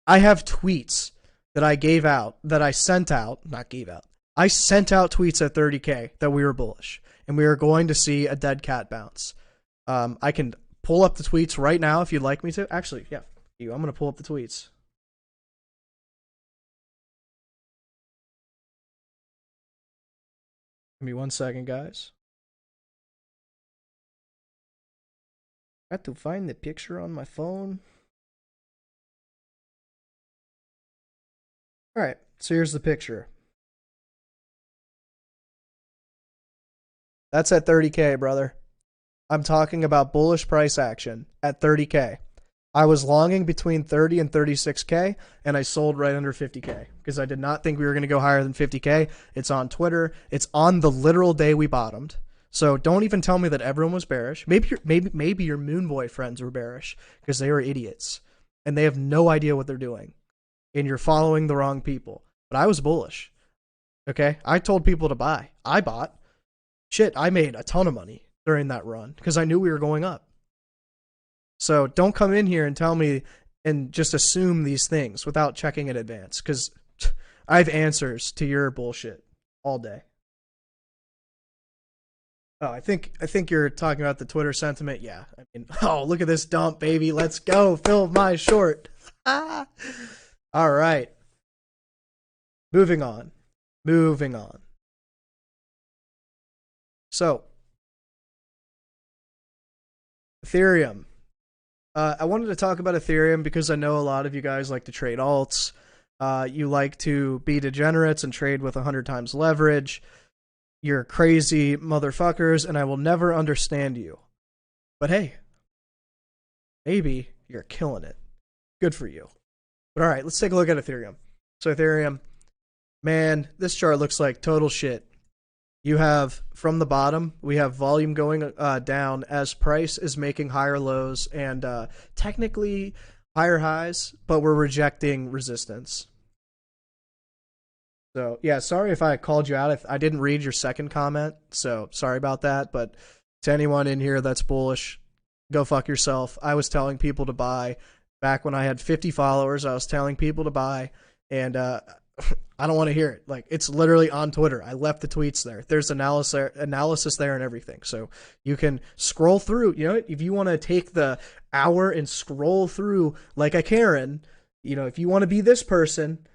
I have tweets that I gave out, that I sent out, not gave out. I sent out tweets at 30K that we were bullish, and we are going to see a dead cat bounce. I can pull up the tweets right now if you'd like me to. Actually, yeah, I'm going to pull up the tweets. Give me 1 second, guys. I have to find the picture on my phone. All right, so here's the picture. That's at 30K, brother. I'm talking about bullish price action at 30K. I was longing between 30 and 36K, and I sold right under 50K because I did not think we were going to go higher than 50K. It's on Twitter. It's on the literal day we bottomed. So don't even tell me that everyone was bearish. Maybe your moon boy friends were bearish because they were idiots and they have no idea what they're doing, and you're following the wrong people. But I was bullish. Okay, I told people to buy. I bought. Shit, I made a ton of money during that run because I knew we were going up. So don't come in here and tell me and just assume these things without checking in advance, because I have answers to your bullshit all day. Oh, I think you're talking about the Twitter sentiment. Yeah, I mean, oh, look at this dump, baby. Let's go. Fill my short. All right. Moving on. So, Ethereum. I wanted to talk about Ethereum because I know a lot of you guys like to trade alts. You like to be degenerates and trade with 100 times leverage. You're crazy motherfuckers, and I will never understand you. But hey, maybe you're killing it. Good for you. But all right, let's take a look at Ethereum. So Ethereum, man, this chart looks like total shit. You have, from the bottom, we have volume going down as price is making higher lows and technically higher highs, but we're rejecting resistance. So, yeah, sorry if I called you out. I didn't read your second comment, so sorry about that. But to anyone in here that's bullish, go fuck yourself. I was telling people to buy. Back when I had 50 followers, I was telling people to buy, and I don't want to hear it. Like, it's literally on Twitter. I left the tweets there. There's analysis there and everything. So you can scroll through. You know, if you want to take the hour and scroll through like a Karen, you know, if you want to be this person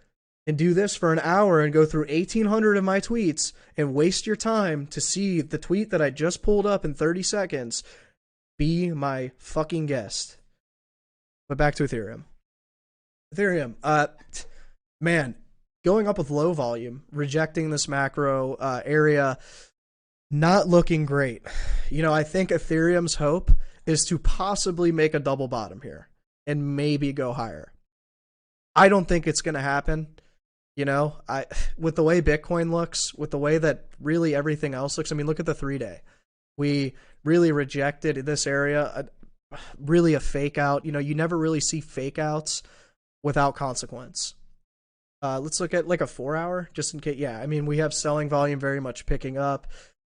and do this for an hour and go through 1,800 of my tweets and waste your time to see the tweet that I just pulled up in 30 seconds, be my fucking guest. But back to Ethereum. Man, going up with low volume, rejecting this macro area, not looking great. You know, I think Ethereum's hope is to possibly make a double bottom here and maybe go higher. I don't think it's going to happen. You know, with the way Bitcoin looks, with the way that really everything else looks, I mean, look at the 3-day. We really rejected this area, really a fake out. You know, you never really see fake outs without consequence. Let's look at like a 4-hour, just in case. Yeah, I mean, we have selling volume very much picking up.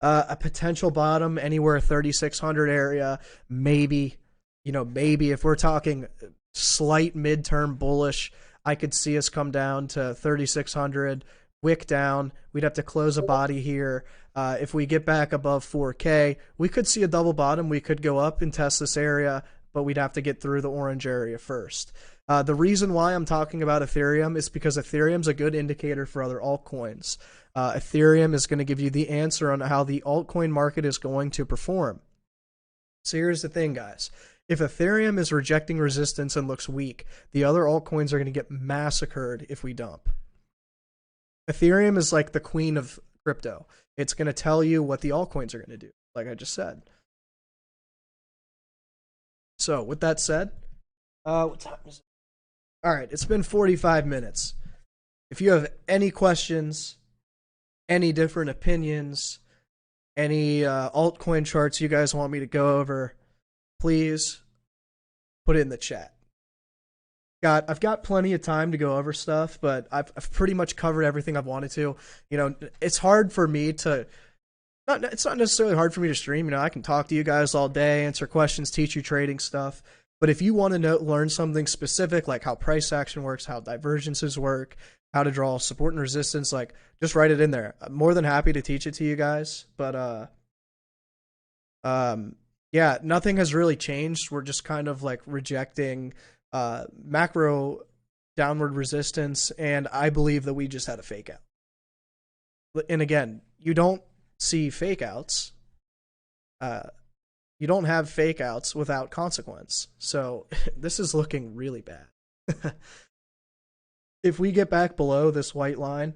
A potential bottom anywhere 3,600 area, maybe. You know, maybe if we're talking slight midterm bullish, I could see us come down to 3,600, wick down. We'd have to close a body here. If we get back above 4K, we could see a double bottom. We could go up and test this area, but we'd have to get through the orange area first. The reason why I'm talking about Ethereum is because Ethereum's a good indicator for other altcoins. Ethereum is going to give you the answer on how the altcoin market is going to perform. So here's the thing, guys. If Ethereum is rejecting resistance and looks weak, the other altcoins are going to get massacred if we dump. Ethereum is like the queen of crypto. It's going to tell you what the altcoins are going to do, like I just said. So with that said, what time is it? All right, it's been 45 minutes. If you have any questions, any different opinions, any altcoin charts you guys want me to go over, please put it in the chat. I've got plenty of time to go over stuff, but I've pretty much covered everything I've wanted to. You know, it's hard for me to it's not necessarily hard for me to stream. You know, I can talk to you guys all day, answer questions, teach you trading stuff. But if you want to learn something specific, like how price action works, how divergences work, how to draw support and resistance, like just write it in there. I'm more than happy to teach it to you guys. But yeah, nothing has really changed. We're just kind of like rejecting macro downward resistance, and I believe that we just had a fake out. And again, you don't see fake outs. You don't have fake outs without consequence. So this is looking really bad. If we get back below this white line,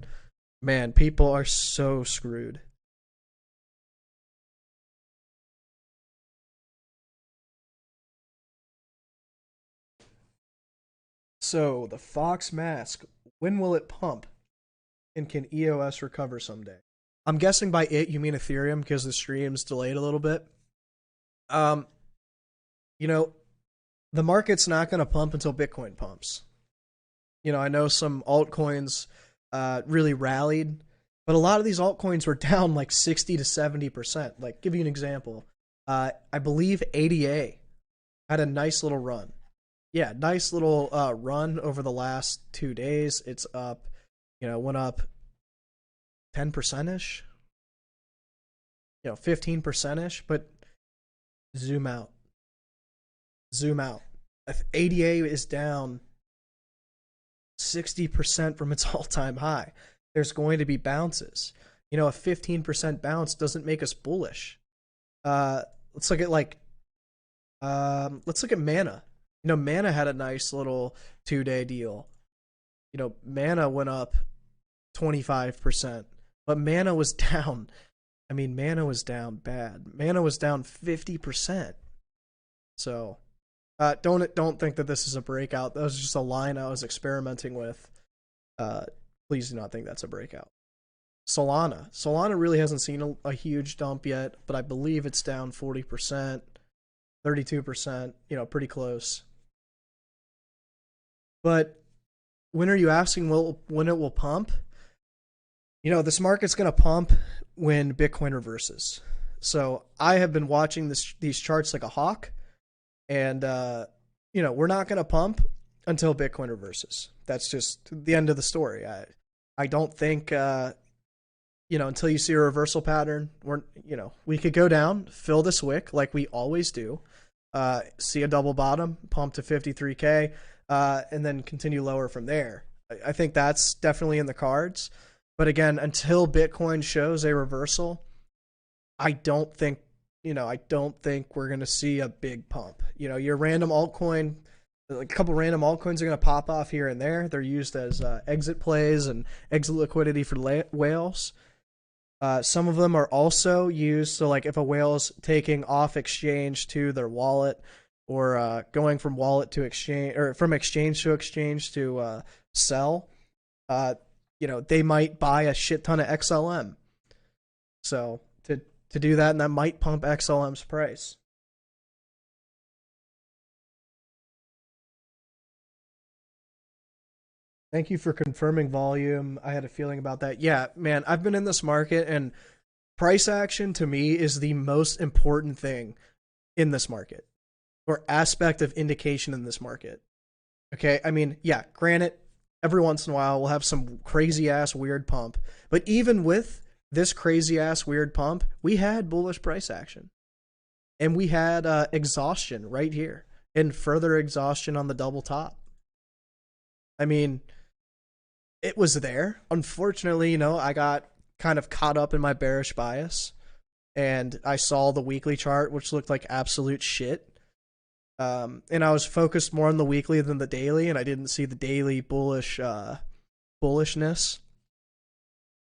man, people are so screwed. So the Fox mask, when will it pump? And can EOS recover someday? I'm guessing by it you mean Ethereum because the stream's delayed a little bit. You know, the market's not going to pump until Bitcoin pumps. You know, I know some altcoins really rallied, but a lot of these altcoins were down like 60 to 70%. Like, give you an example. I believe ADA had a nice little run. Yeah, nice little run over the last 2 days. It's up, you know, went up 10%-ish, you know, 15%-ish, but zoom out. Zoom out. If ADA is down 60% from its all-time high, there's going to be bounces. You know, a 15% bounce doesn't make us bullish. Let's look at Mana. You know, Mana had a nice little 2-day deal. You know, Mana went up 25%, but Mana was down. I mean, Mana was down bad. Mana was down 50%. So, don't think that this is a breakout. That was just a line I was experimenting with. Please do not think that's a breakout. Solana really hasn't seen a huge dump yet, but I believe it's down 40%, 32%, you know, pretty close. But when are you asking when it will pump? You know, this market's going to pump when Bitcoin reverses. So I have been watching these charts like a hawk, and you know, we're not going to pump until Bitcoin reverses. That's just the end of the story. I don't think you know, until you see a reversal pattern, we could go down, fill this wick like we always do, see a double bottom, pump to 53K, and then continue lower from there. I think that's definitely in the cards. But again, until Bitcoin shows a reversal, I don't think we're going to see a big pump. You know, your random altcoin, like a couple random altcoins are going to pop off here and there. They're used as exit plays and exit liquidity for whales. Some of them are also used, so like if a whale's taking off exchange to their wallet, or going from wallet to exchange, or from exchange to sell, you know, they might buy a shit ton of XLM. So to do that, and that might pump XLM's price. Thank you for confirming volume. I had a feeling about that. Yeah, man, I've been in this market, and price action to me is the most important thing in this market, or aspect of indication in this market. Okay, I mean, yeah, granted, every once in a while we'll have some crazy ass weird pump, but even with this crazy ass weird pump, we had bullish price action, and we had exhaustion right here, and further exhaustion on the double top. I mean, it was there. Unfortunately, you know, I got kind of caught up in my bearish bias, and I saw the weekly chart, which looked like absolute shit. And I was focused more on the weekly than the daily, and I didn't see the daily bullishness.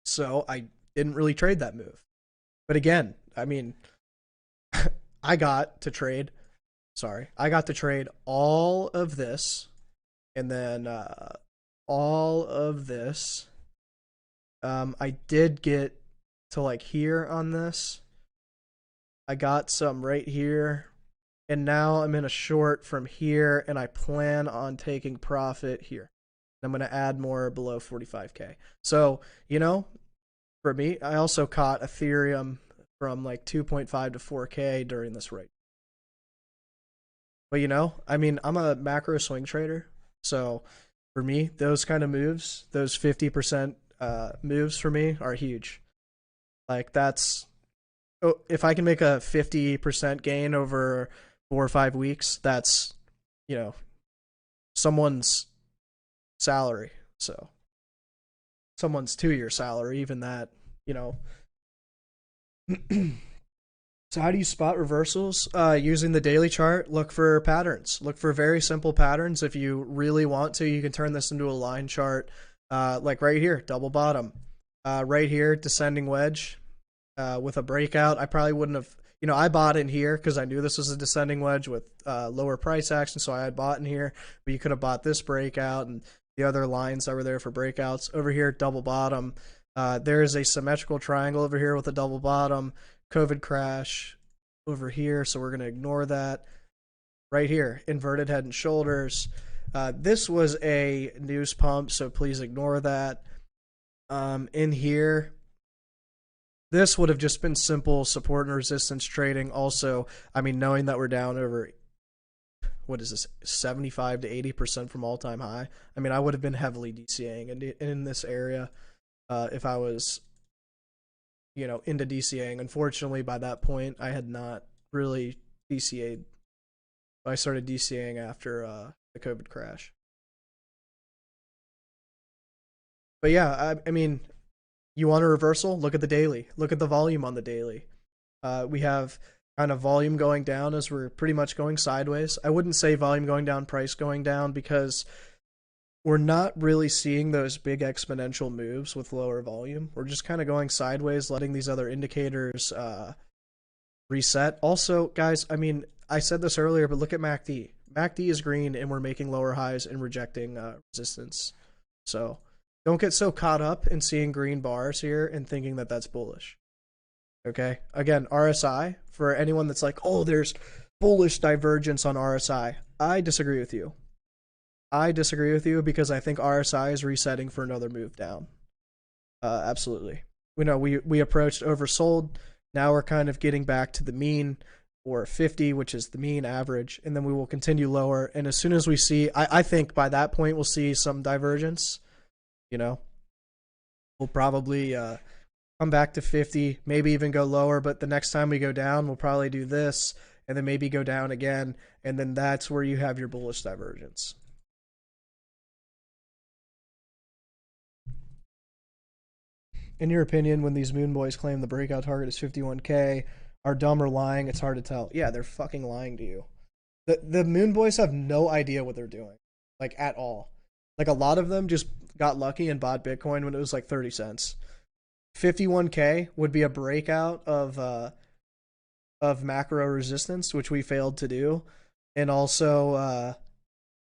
So I didn't really trade that move. But again, I mean, I got to trade all of this, and then all of this. I did get to like here on this. I got some right here, and now I'm in a short from here, and I plan on taking profit here. I'm going to add more below 45K. So, you know, for me, I also caught Ethereum from like 2.5 to 4K during this rate. But, you know, I mean, I'm a macro swing trader. So for me, those kind of moves, those 50% moves for me are huge. Like that's, if I can make a 50% gain over 4 or 5 weeks, that's, you know, someone's salary. So someone's 2-year salary, even that, you know. So how do you spot reversals? Using the daily chart, look for patterns. Look for very simple patterns. If you really want to, you can turn this into a line chart. Like right here, double bottom. Right here, descending wedge with a breakout. I probably wouldn't have, you know, I bought in here because I knew this was a descending wedge with lower price action, so I had bought in here. But you could have bought this breakout and the other lines that were there for breakouts. Over here, double bottom. There is a symmetrical triangle over here with a double bottom. COVID crash over here, so we're going to ignore that. Right here, inverted head and shoulders. This was a news pump, so please ignore that. In here, this would have just been simple support and resistance trading. Also, I mean, knowing that we're down over, what is this, 75 to 80% from all-time high. I mean, I would have been heavily DCAing in this area if I was, you know, into DCAing. Unfortunately, by that point, I had not really DCA'd. I started DCAing after the COVID crash. But yeah, I mean, you want a reversal? Look at the daily. Look at the volume on the daily. We have kind of volume going down as we're pretty much going sideways. I wouldn't say volume going down, price going down, because we're not really seeing those big exponential moves with lower volume. We're just kind of going sideways, letting these other indicators reset. Also, guys, I mean, I said this earlier, but look at MACD. MACD is green, and we're making lower highs and rejecting resistance. So don't get so caught up in seeing green bars here and thinking that that's bullish. Okay? Again, RSI, for anyone that's like, oh, there's bullish divergence on RSI. I disagree with you. I disagree with you because I think RSI is resetting for another move down. Absolutely. We know we approached oversold. Now we're kind of getting back to the mean, or 50, which is the mean average, and then we will continue lower. And as soon as we see, I think by that point we'll see some divergence. You know, we'll probably come back to 50, maybe even go lower. But the next time we go down, we'll probably do this, and then maybe go down again, and then that's where you have your bullish divergence. In your opinion, when these moon boys claim the breakout target is 51K, are dumb or lying? It's hard to tell. Yeah, they're fucking lying to you. The moon boys have no idea what they're doing, like, at all. Like, a lot of them just got lucky and bought Bitcoin when it was like 30 cents. 51K would be a breakout of macro resistance, which we failed to do. And also,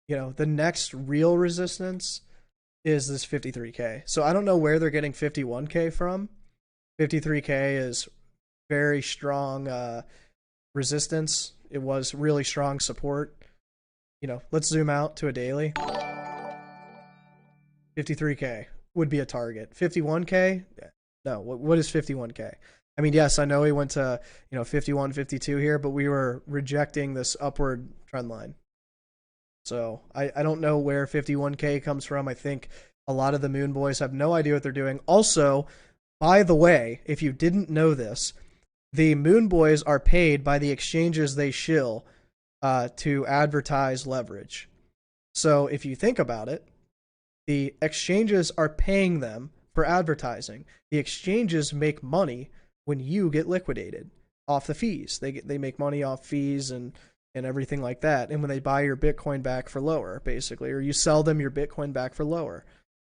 you know, the next real resistance is this 53K. So I don't know where they're getting 51K from. 53K is very strong resistance. It was really strong support. You know, let's zoom out to a daily. 53K would be a target. 51K? No, what is 51K? I mean, yes, I know we went to, you know, 51, 52 here, but we were rejecting this upward trend line. So I don't know where 51K comes from. I think a lot of the moon boys have no idea what they're doing. Also, by the way, if you didn't know this, the moon boys are paid by the exchanges they shill to advertise leverage. So if you think about it, the exchanges are paying them for advertising. The exchanges make money when you get liquidated off the fees. They make money off fees and everything like that. And when they buy your Bitcoin back for lower, basically, or you sell them your Bitcoin back for lower,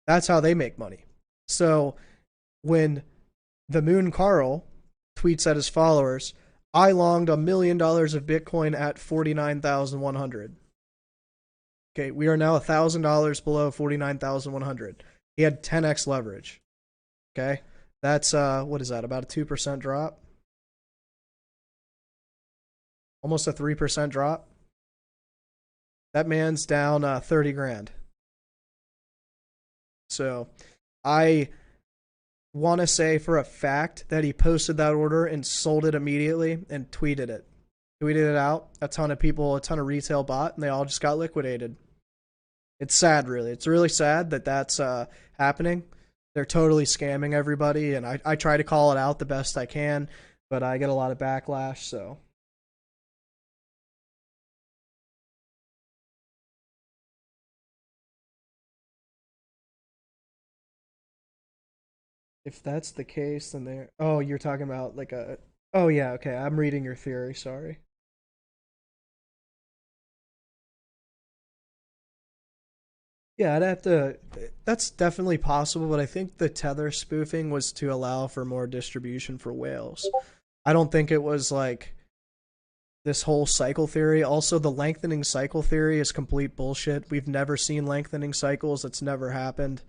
that's how they make money. So when the Moon Carl tweets at his followers, I longed $1 million of Bitcoin at 49,100. Okay, we are now $1,000 below 49,100. He had 10x leverage. Okay, that's what is that? About a 2% drop. Almost a 3% drop. That man's down 30 grand. So I want to say for a fact that he posted that order and sold it immediately and tweeted it. Tweeted it out. A ton of people, a ton of retail bought, and they all just got liquidated. It's sad, really. It's really sad that that's happening. They're totally scamming everybody, and I try to call it out the best I can, but I get a lot of backlash, so. If that's the case, then they're... Oh, you're talking about like a... Oh, yeah, okay. I'm reading your theory. Sorry. Yeah, I'd have to... That's definitely possible, but I think the tether spoofing was to allow for more distribution for whales. I don't think it was like this whole cycle theory. Also, the lengthening cycle theory is complete bullshit. We've never seen lengthening cycles. It's never happened.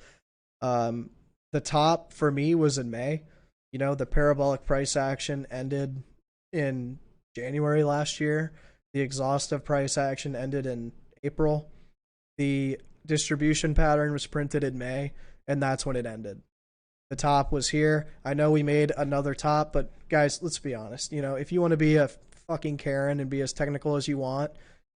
The top for me was in May. You know, the parabolic price action ended in January last year. The exhaustive price action ended in April. The distribution pattern was printed in May, and that's when it ended. The top was here. I know we made another top, but guys, let's be honest. You know, if you want to be a fucking Karen and be as technical as you want,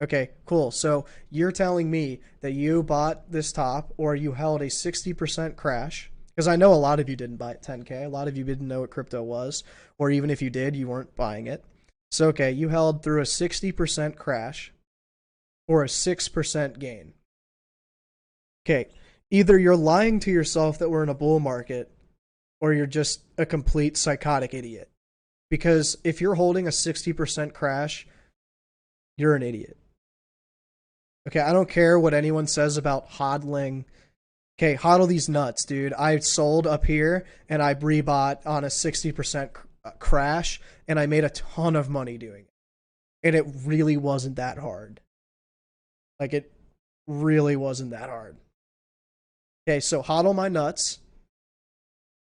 okay, cool. So you're telling me that you bought this top or you held a 60% crash, because I know a lot of you didn't buy at 10K. A lot of you didn't know what crypto was, or even if you did, you weren't buying it. So, okay, you held through a 60% crash or a 6% gain. Okay, either you're lying to yourself that we're in a bull market, or you're just a complete psychotic idiot. Because if you're holding a 60% crash, you're an idiot. Okay, I don't care what anyone says about hodling. Okay, hodl these nuts, dude. I sold up here, and I rebought on a 60% crash, and I made a ton of money doing it. And it really wasn't that hard. Like, it really wasn't that hard. Okay, so hodl my nuts.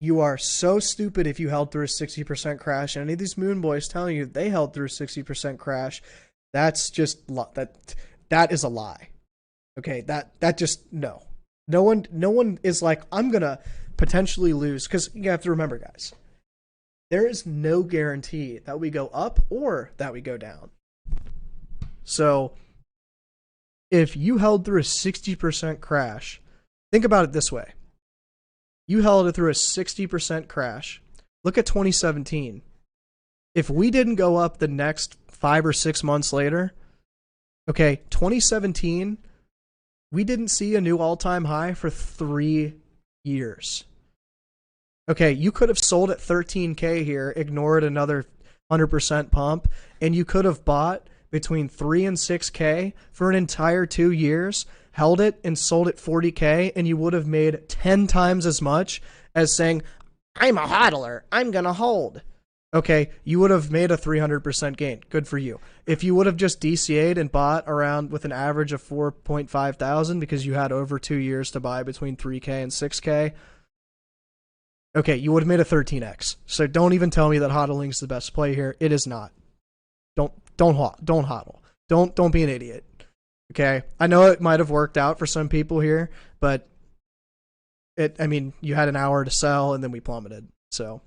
You are so stupid if you held through a 60% crash. And any of these moon boys telling you they held through a 60% crash, that's just that is a lie. Okay, that just no. No one is like, I'm gonna potentially lose, because you have to remember, guys, there is no guarantee that we go up or that we go down. So if you held through a 60% crash, think about it this way. You held it through a 60% crash. Look at 2017. If we didn't go up the next 5 or 6 months later, okay, 2017, we didn't see a new all-time high for 3 years. Okay, you could have sold at 13K here, ignored another 100% pump, and you could have bought between 3 and 6K for an entire 2 years, held it and sold it 40K, and you would have made 10 times as much as saying, I'm a hodler, I'm gonna hold. Okay, you would have made a 300% gain. Good for you. If you would have just DCA'd and bought around with an average of 4.5 thousand because you had over 2 years to buy between 3K and 6K, okay, you would have made a 13x. So don't even tell me that hodling is the best play here. It is not. Don't hodl. Don't be an idiot. Okay, I know it might have worked out for some people here, but you had an hour to sell and then we plummeted. So,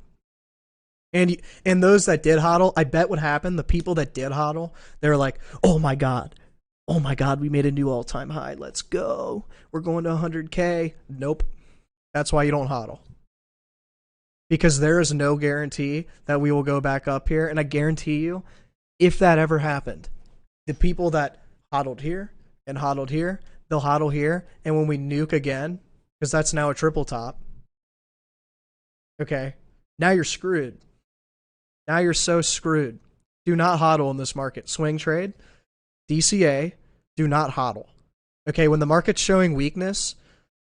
and those that did hodl, I bet what happened, the people that did hodl, they were like, oh my god, we made a new all-time high. Let's go. We're going to 100K. Nope. That's why you don't hodl. Because there is no guarantee that we will go back up here, and I guarantee you, if that ever happened, the people that hodled here and hodled here, they'll hodl here, and when we nuke again, because that's now a triple top, okay, now you're screwed. Now you're so screwed. Do not hodl in this market. Swing trade, DCA, do not hodl. Okay, when the market's showing weakness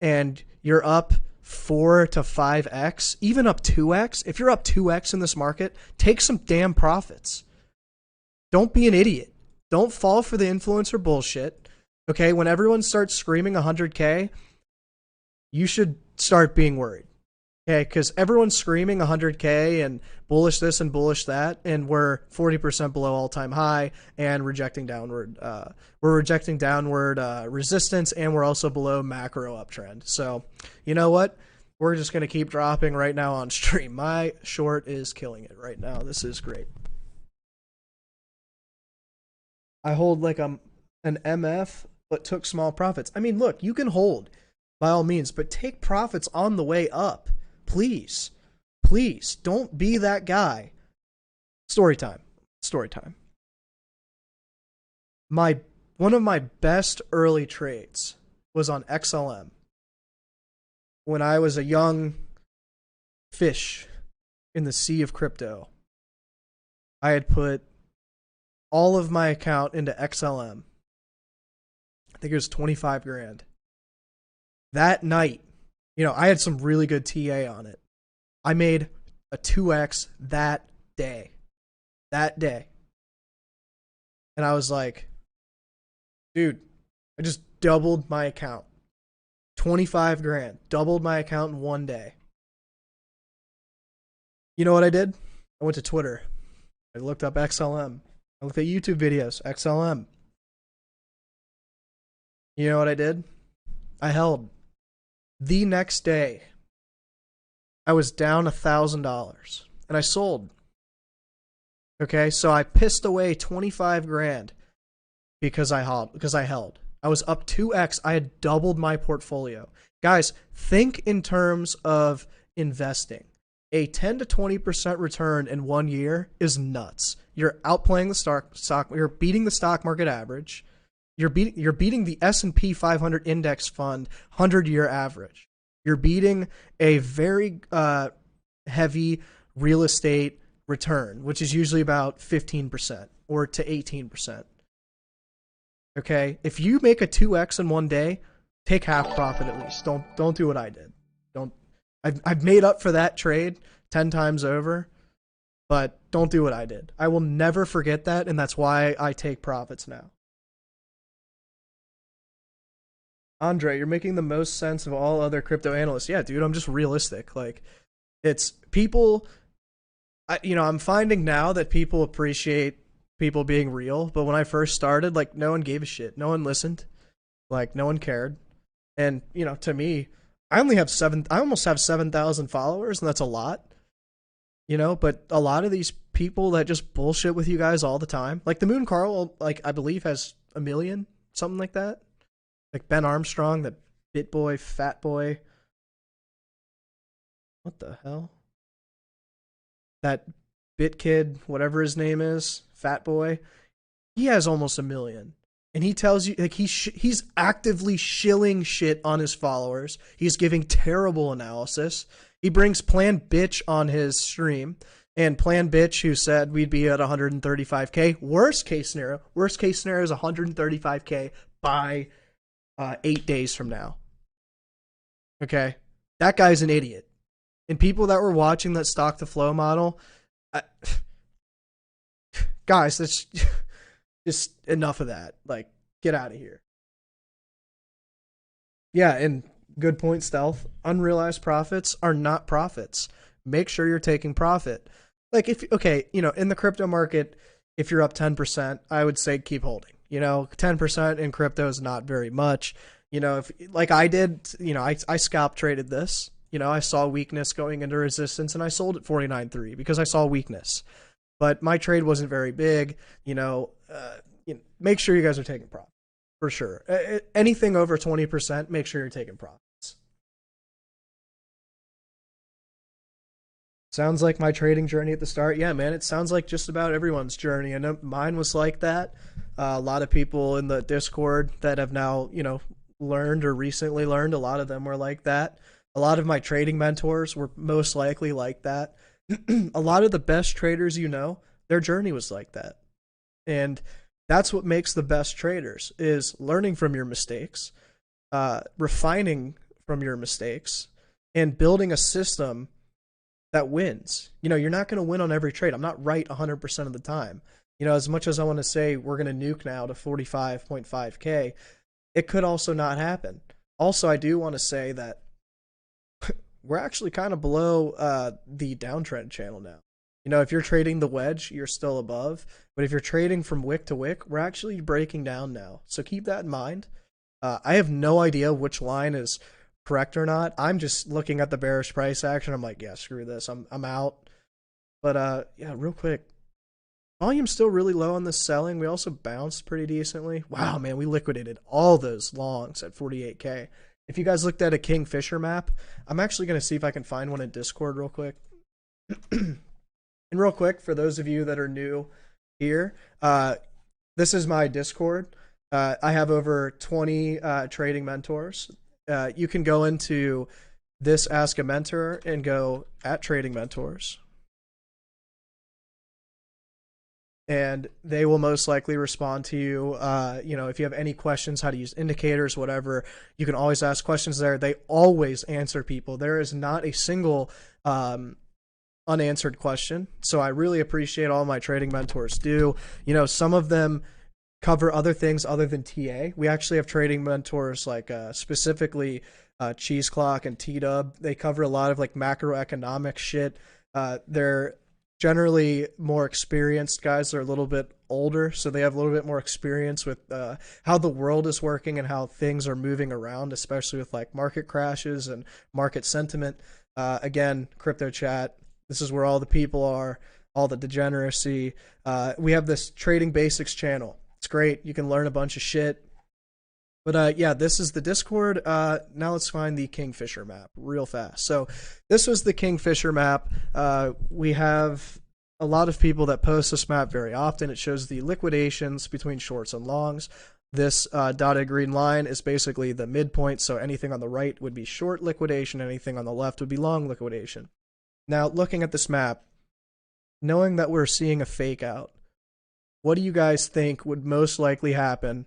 and you're up 4 to 5x, even up 2x, if you're up 2x in this market, take some damn profits. Don't be an idiot. Don't fall for the influencer bullshit. Okay, when everyone starts screaming 100K, you should start being worried. Okay, because everyone's screaming 100K and bullish this and bullish that, and we're 40% below all-time high and rejecting downward. We're rejecting downward resistance, and we're also below macro uptrend. So, you know what? We're just going to keep dropping right now on stream. My short is killing it right now. This is great. I hold like an MF, but took small profits. I mean, look, you can hold by all means, but take profits on the way up. Please, please don't be that guy. Story time. Story time. One of my best early trades was on XLM. When I was a young fish in the sea of crypto, I had put all of my account into XLM. I think it was 25 grand. That night, I had some really good TA on it. I made a 2x that day. That day. And I was like, dude, I just doubled my account. 25 grand. Doubled my account in one day. You know what I did? I went to Twitter. I looked up XLM. I looked at YouTube videos. XLM. You know what I did? I held. The next day, I was down $1,000 and I sold. Okay, so I pissed away 25 grand because I held. I was up 2x. I had doubled my portfolio. Guys, think in terms of investing. A 10 to 20% return in 1 year is nuts. You're outplaying the stock. You're beating the stock market average. You're beating the S&P 500 index fund 100-year average. You're beating a very heavy real estate return, which is usually about 15% or to 18%. Okay, if you make a 2x in one day, take half profit at least. Don't do what I did. I've made up for that trade 10 times over, but don't do what I did. I will never forget that, and that's why I take profits now. Andre, you're making the most sense of all other crypto analysts. Yeah, dude, I'm just realistic. Like, it's people, I'm finding now that people appreciate people being real, but when I first started, like, no one gave a shit. No one listened. Like, no one cared. And, to me, I almost have 7,000 followers, and that's a lot. But a lot of these people that just bullshit with you guys all the time, like the Moon Carl, like, I believe has 1 million, something like that. Like Ben Armstrong, the bit boy, fat boy. What the hell? That bit kid, whatever his name is, fat boy. He has almost 1 million. And he tells you, like, he's actively shilling shit on his followers. He's giving terrible analysis. He brings Plan Bitch on his stream. And Plan Bitch, who said we'd be at 135K. Worst case scenario is 135K by 8 days from now. Okay, that guy's an idiot. And people that were watching that stock to flow model, guys, that's just enough of that. Like, get out of here. Yeah, and good point, Stealth. Unrealized profits are not profits. Make sure you're taking profit. Like, in the crypto market, if you're up 10%, I would say keep holding. 10% in crypto is not very much. If like I did, I scalp traded this. I saw weakness going into resistance and I sold at 49.3 because I saw weakness. But my trade wasn't very big. Make sure you guys are taking profit for sure. Anything over 20%, make sure you're taking profits. Sounds like my trading journey at the start. Yeah, man, it sounds like just about everyone's journey. I know mine was like that. A lot of people in the Discord that have now, learned or recently learned, a lot of them were like that. A lot of my trading mentors were most likely like that. A lot of the best traders, their journey was like that. And that's what makes the best traders, is learning from your mistakes, refining from your mistakes, and building a system that wins. You're not going to win on every trade. I'm not right 100% of the time. As much as I want to say we're going to nuke now to 45.5K, it could also not happen. Also, I do want to say that we're actually kind of below the downtrend channel now. You know, if you're trading the wedge, you're still above. But if you're trading from wick to wick, we're actually breaking down now. So keep that in mind. I have no idea which line is correct or not. I'm just looking at the bearish price action. I'm like, yeah, screw this. I'm out. But yeah, real quick. Volume's still really low on the selling. We also bounced pretty decently. Wow, man, we liquidated all those longs at 48K. If you guys looked at a Kingfisher map, I'm actually going to see if I can find one in Discord real quick. And real quick, for those of you that are new here, this is my Discord. I have over 20 trading mentors. You can go into this Ask a Mentor and go at Trading Mentors. And they will most likely respond to you. You know, if you have any questions, how to use indicators, whatever, you can always ask questions there. They always answer people. There is not a single unanswered question. So I really appreciate all my trading mentors do. You know, some of them cover other things other than TA. We actually have trading mentors like specifically Cheese Clock and T-Dub. They cover a lot of like macroeconomic shit. They're generally more experienced guys. They're a little bit older, so they have a little bit more experience with how the world is working and how things are moving around, especially with like market crashes and market sentiment. Again, crypto chat, this is where all the people are, all the degeneracy. We have this Trading Basics channel. It's great. You can learn a bunch of shit. But yeah, this is the Discord. Now let's find the Kingfisher map real fast. So this was the Kingfisher map. We have a lot of people that post this map very often. It shows the liquidations between shorts and longs. This dotted green line is basically the midpoint. So anything on the right would be short liquidation. Anything on the left would be long liquidation. Now looking at this map, knowing that we're seeing a fake out, what do you guys think would most likely happen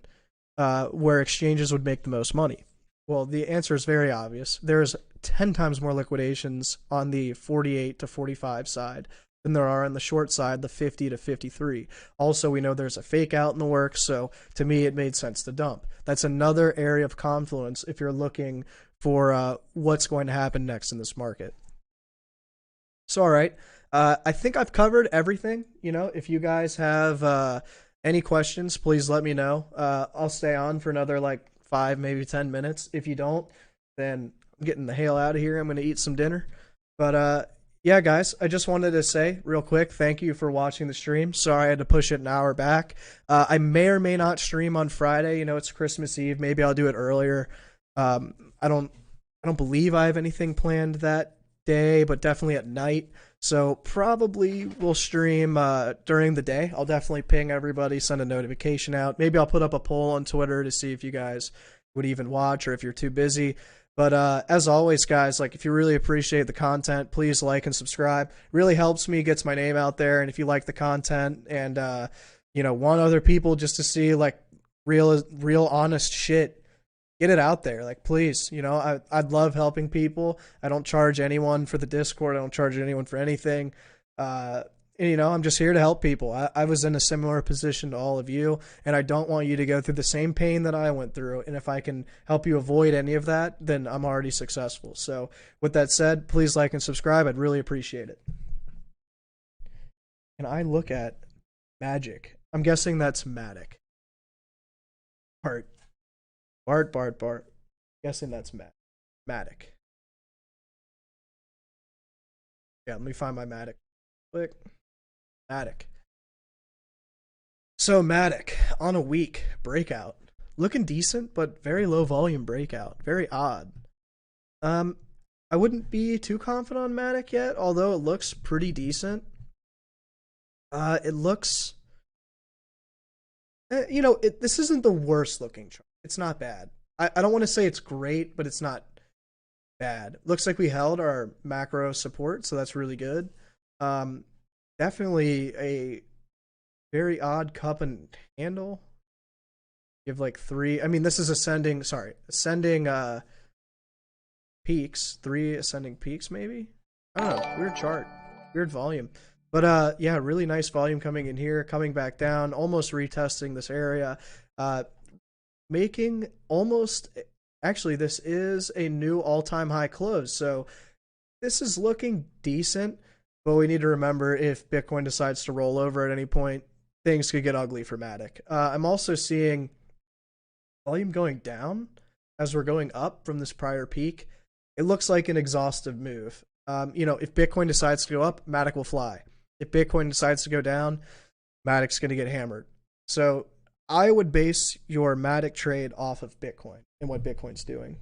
where exchanges would make the most money? Well, the answer is very obvious. There's 10 times more liquidations on the 48 to 45 side than there are on the short side, the 50 to 53. Also, we know there's a fake out in the works, so to me it made sense to dump. That's another area of confluence if you're looking for what's going to happen next in this market. So, all right. I think I've covered everything. You know, if you guys have any questions, please let me know. I'll stay on for another like 5, maybe 10 minutes. If you don't, then I'm getting the hell out of here. I'm going to eat some dinner. But yeah, guys, I just wanted to say real quick, thank you for watching the stream. Sorry I had to push it an hour back. I may or may not stream on Friday. You know, it's Christmas Eve. Maybe I'll do it earlier. I don't believe I have anything planned that day, but definitely at night. So probably we'll stream during the day. I'll definitely ping everybody, send a notification out. Maybe I'll put up a poll on Twitter to see if you guys would even watch or if you're too busy. But as always, guys, like if you really appreciate the content, please like and subscribe. Really helps me, gets my name out there. And if you like the content and you know, want other people just to see like real honest shit, get it out there. Like, please, you know, I'd love helping people. I don't charge anyone for the Discord. I don't charge anyone for anything. And, you know, I'm just here to help people. I was in a similar position to all of you, and I don't want you to go through the same pain that I went through. And if I can help you avoid any of that, then I'm already successful. So with that said, please like and subscribe. I'd really appreciate it. And I look at Magic. I'm guessing that's Matic. Bart. Guessing that's Matic. Yeah, let me find my Matic. Click. Matic. So Matic on a week breakout. Looking decent, but very low volume breakout. Very odd. I wouldn't be too confident on Matic yet, although it looks pretty decent. It looks... you know, this isn't the worst looking chart. It's not bad. I don't want to say it's great, but it's not bad. Looks like we held our macro support, so that's really good. Definitely a very odd cup and handle. You have like 3. I mean, this is ascending peaks. 3 ascending peaks, maybe? I don't know. Weird chart. Weird volume. But yeah, really nice volume coming in here, coming back down, almost retesting this area. Making almost, actually, this is a new all-time high close. So this is looking decent, but we need to remember if Bitcoin decides to roll over at any point, things could get ugly for Matic. I'm also seeing volume going down as we're going up from this prior peak. It looks like an exhaustive move. If Bitcoin decides to go up, Matic will fly. If Bitcoin decides to go down, Matic's going to get hammered. So I would base your Matic trade off of Bitcoin and what Bitcoin's doing.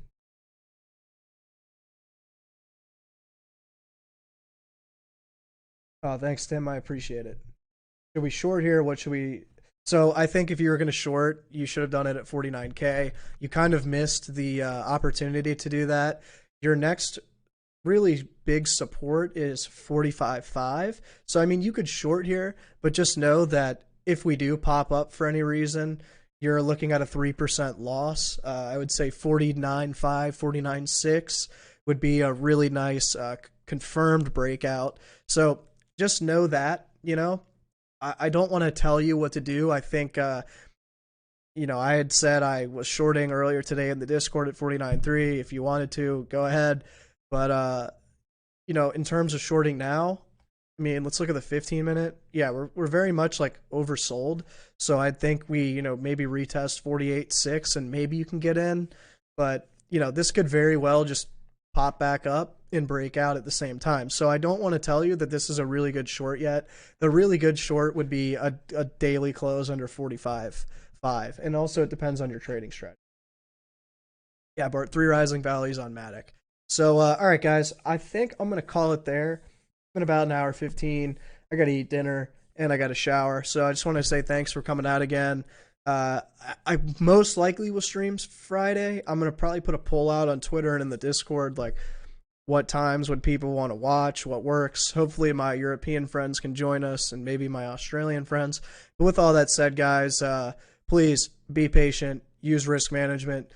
Oh, thanks, Tim. I appreciate it. Should we short here? What should we... So I think if you were going to short, you should have done it at 49K. You kind of missed the opportunity to do that. Your next really big support is 45.5. So, I mean, you could short here, but just know that if we do pop up for any reason, you're looking at a 3% loss. I would say 49.5, 49.6 would be a really nice confirmed breakout. So just know that, I don't want to tell you what to do. I think, I had said I was shorting earlier today in the Discord at 49.3. If you wanted to, go ahead. But, in terms of shorting now, I mean, let's look at the 15-minute. Yeah, we're very much like oversold. So I think we, maybe retest 48.6 and maybe you can get in. But, this could very well just pop back up and break out at the same time. So I don't want to tell you that this is a really good short yet. The really good short would be a daily close under 45.5. And also it depends on your trading strategy. Yeah, Bart, 3 rising valleys on Matic. So, all right, guys, I think I'm going to call it there. It's been about an hour 15. I got to eat dinner and I got to shower. So I just want to say thanks for coming out again. I most likely will stream Friday. I'm going to probably put a poll out on Twitter and in the Discord, like what times would people want to watch, what works. Hopefully my European friends can join us and maybe my Australian friends. But with all that said, guys, please be patient, use risk management.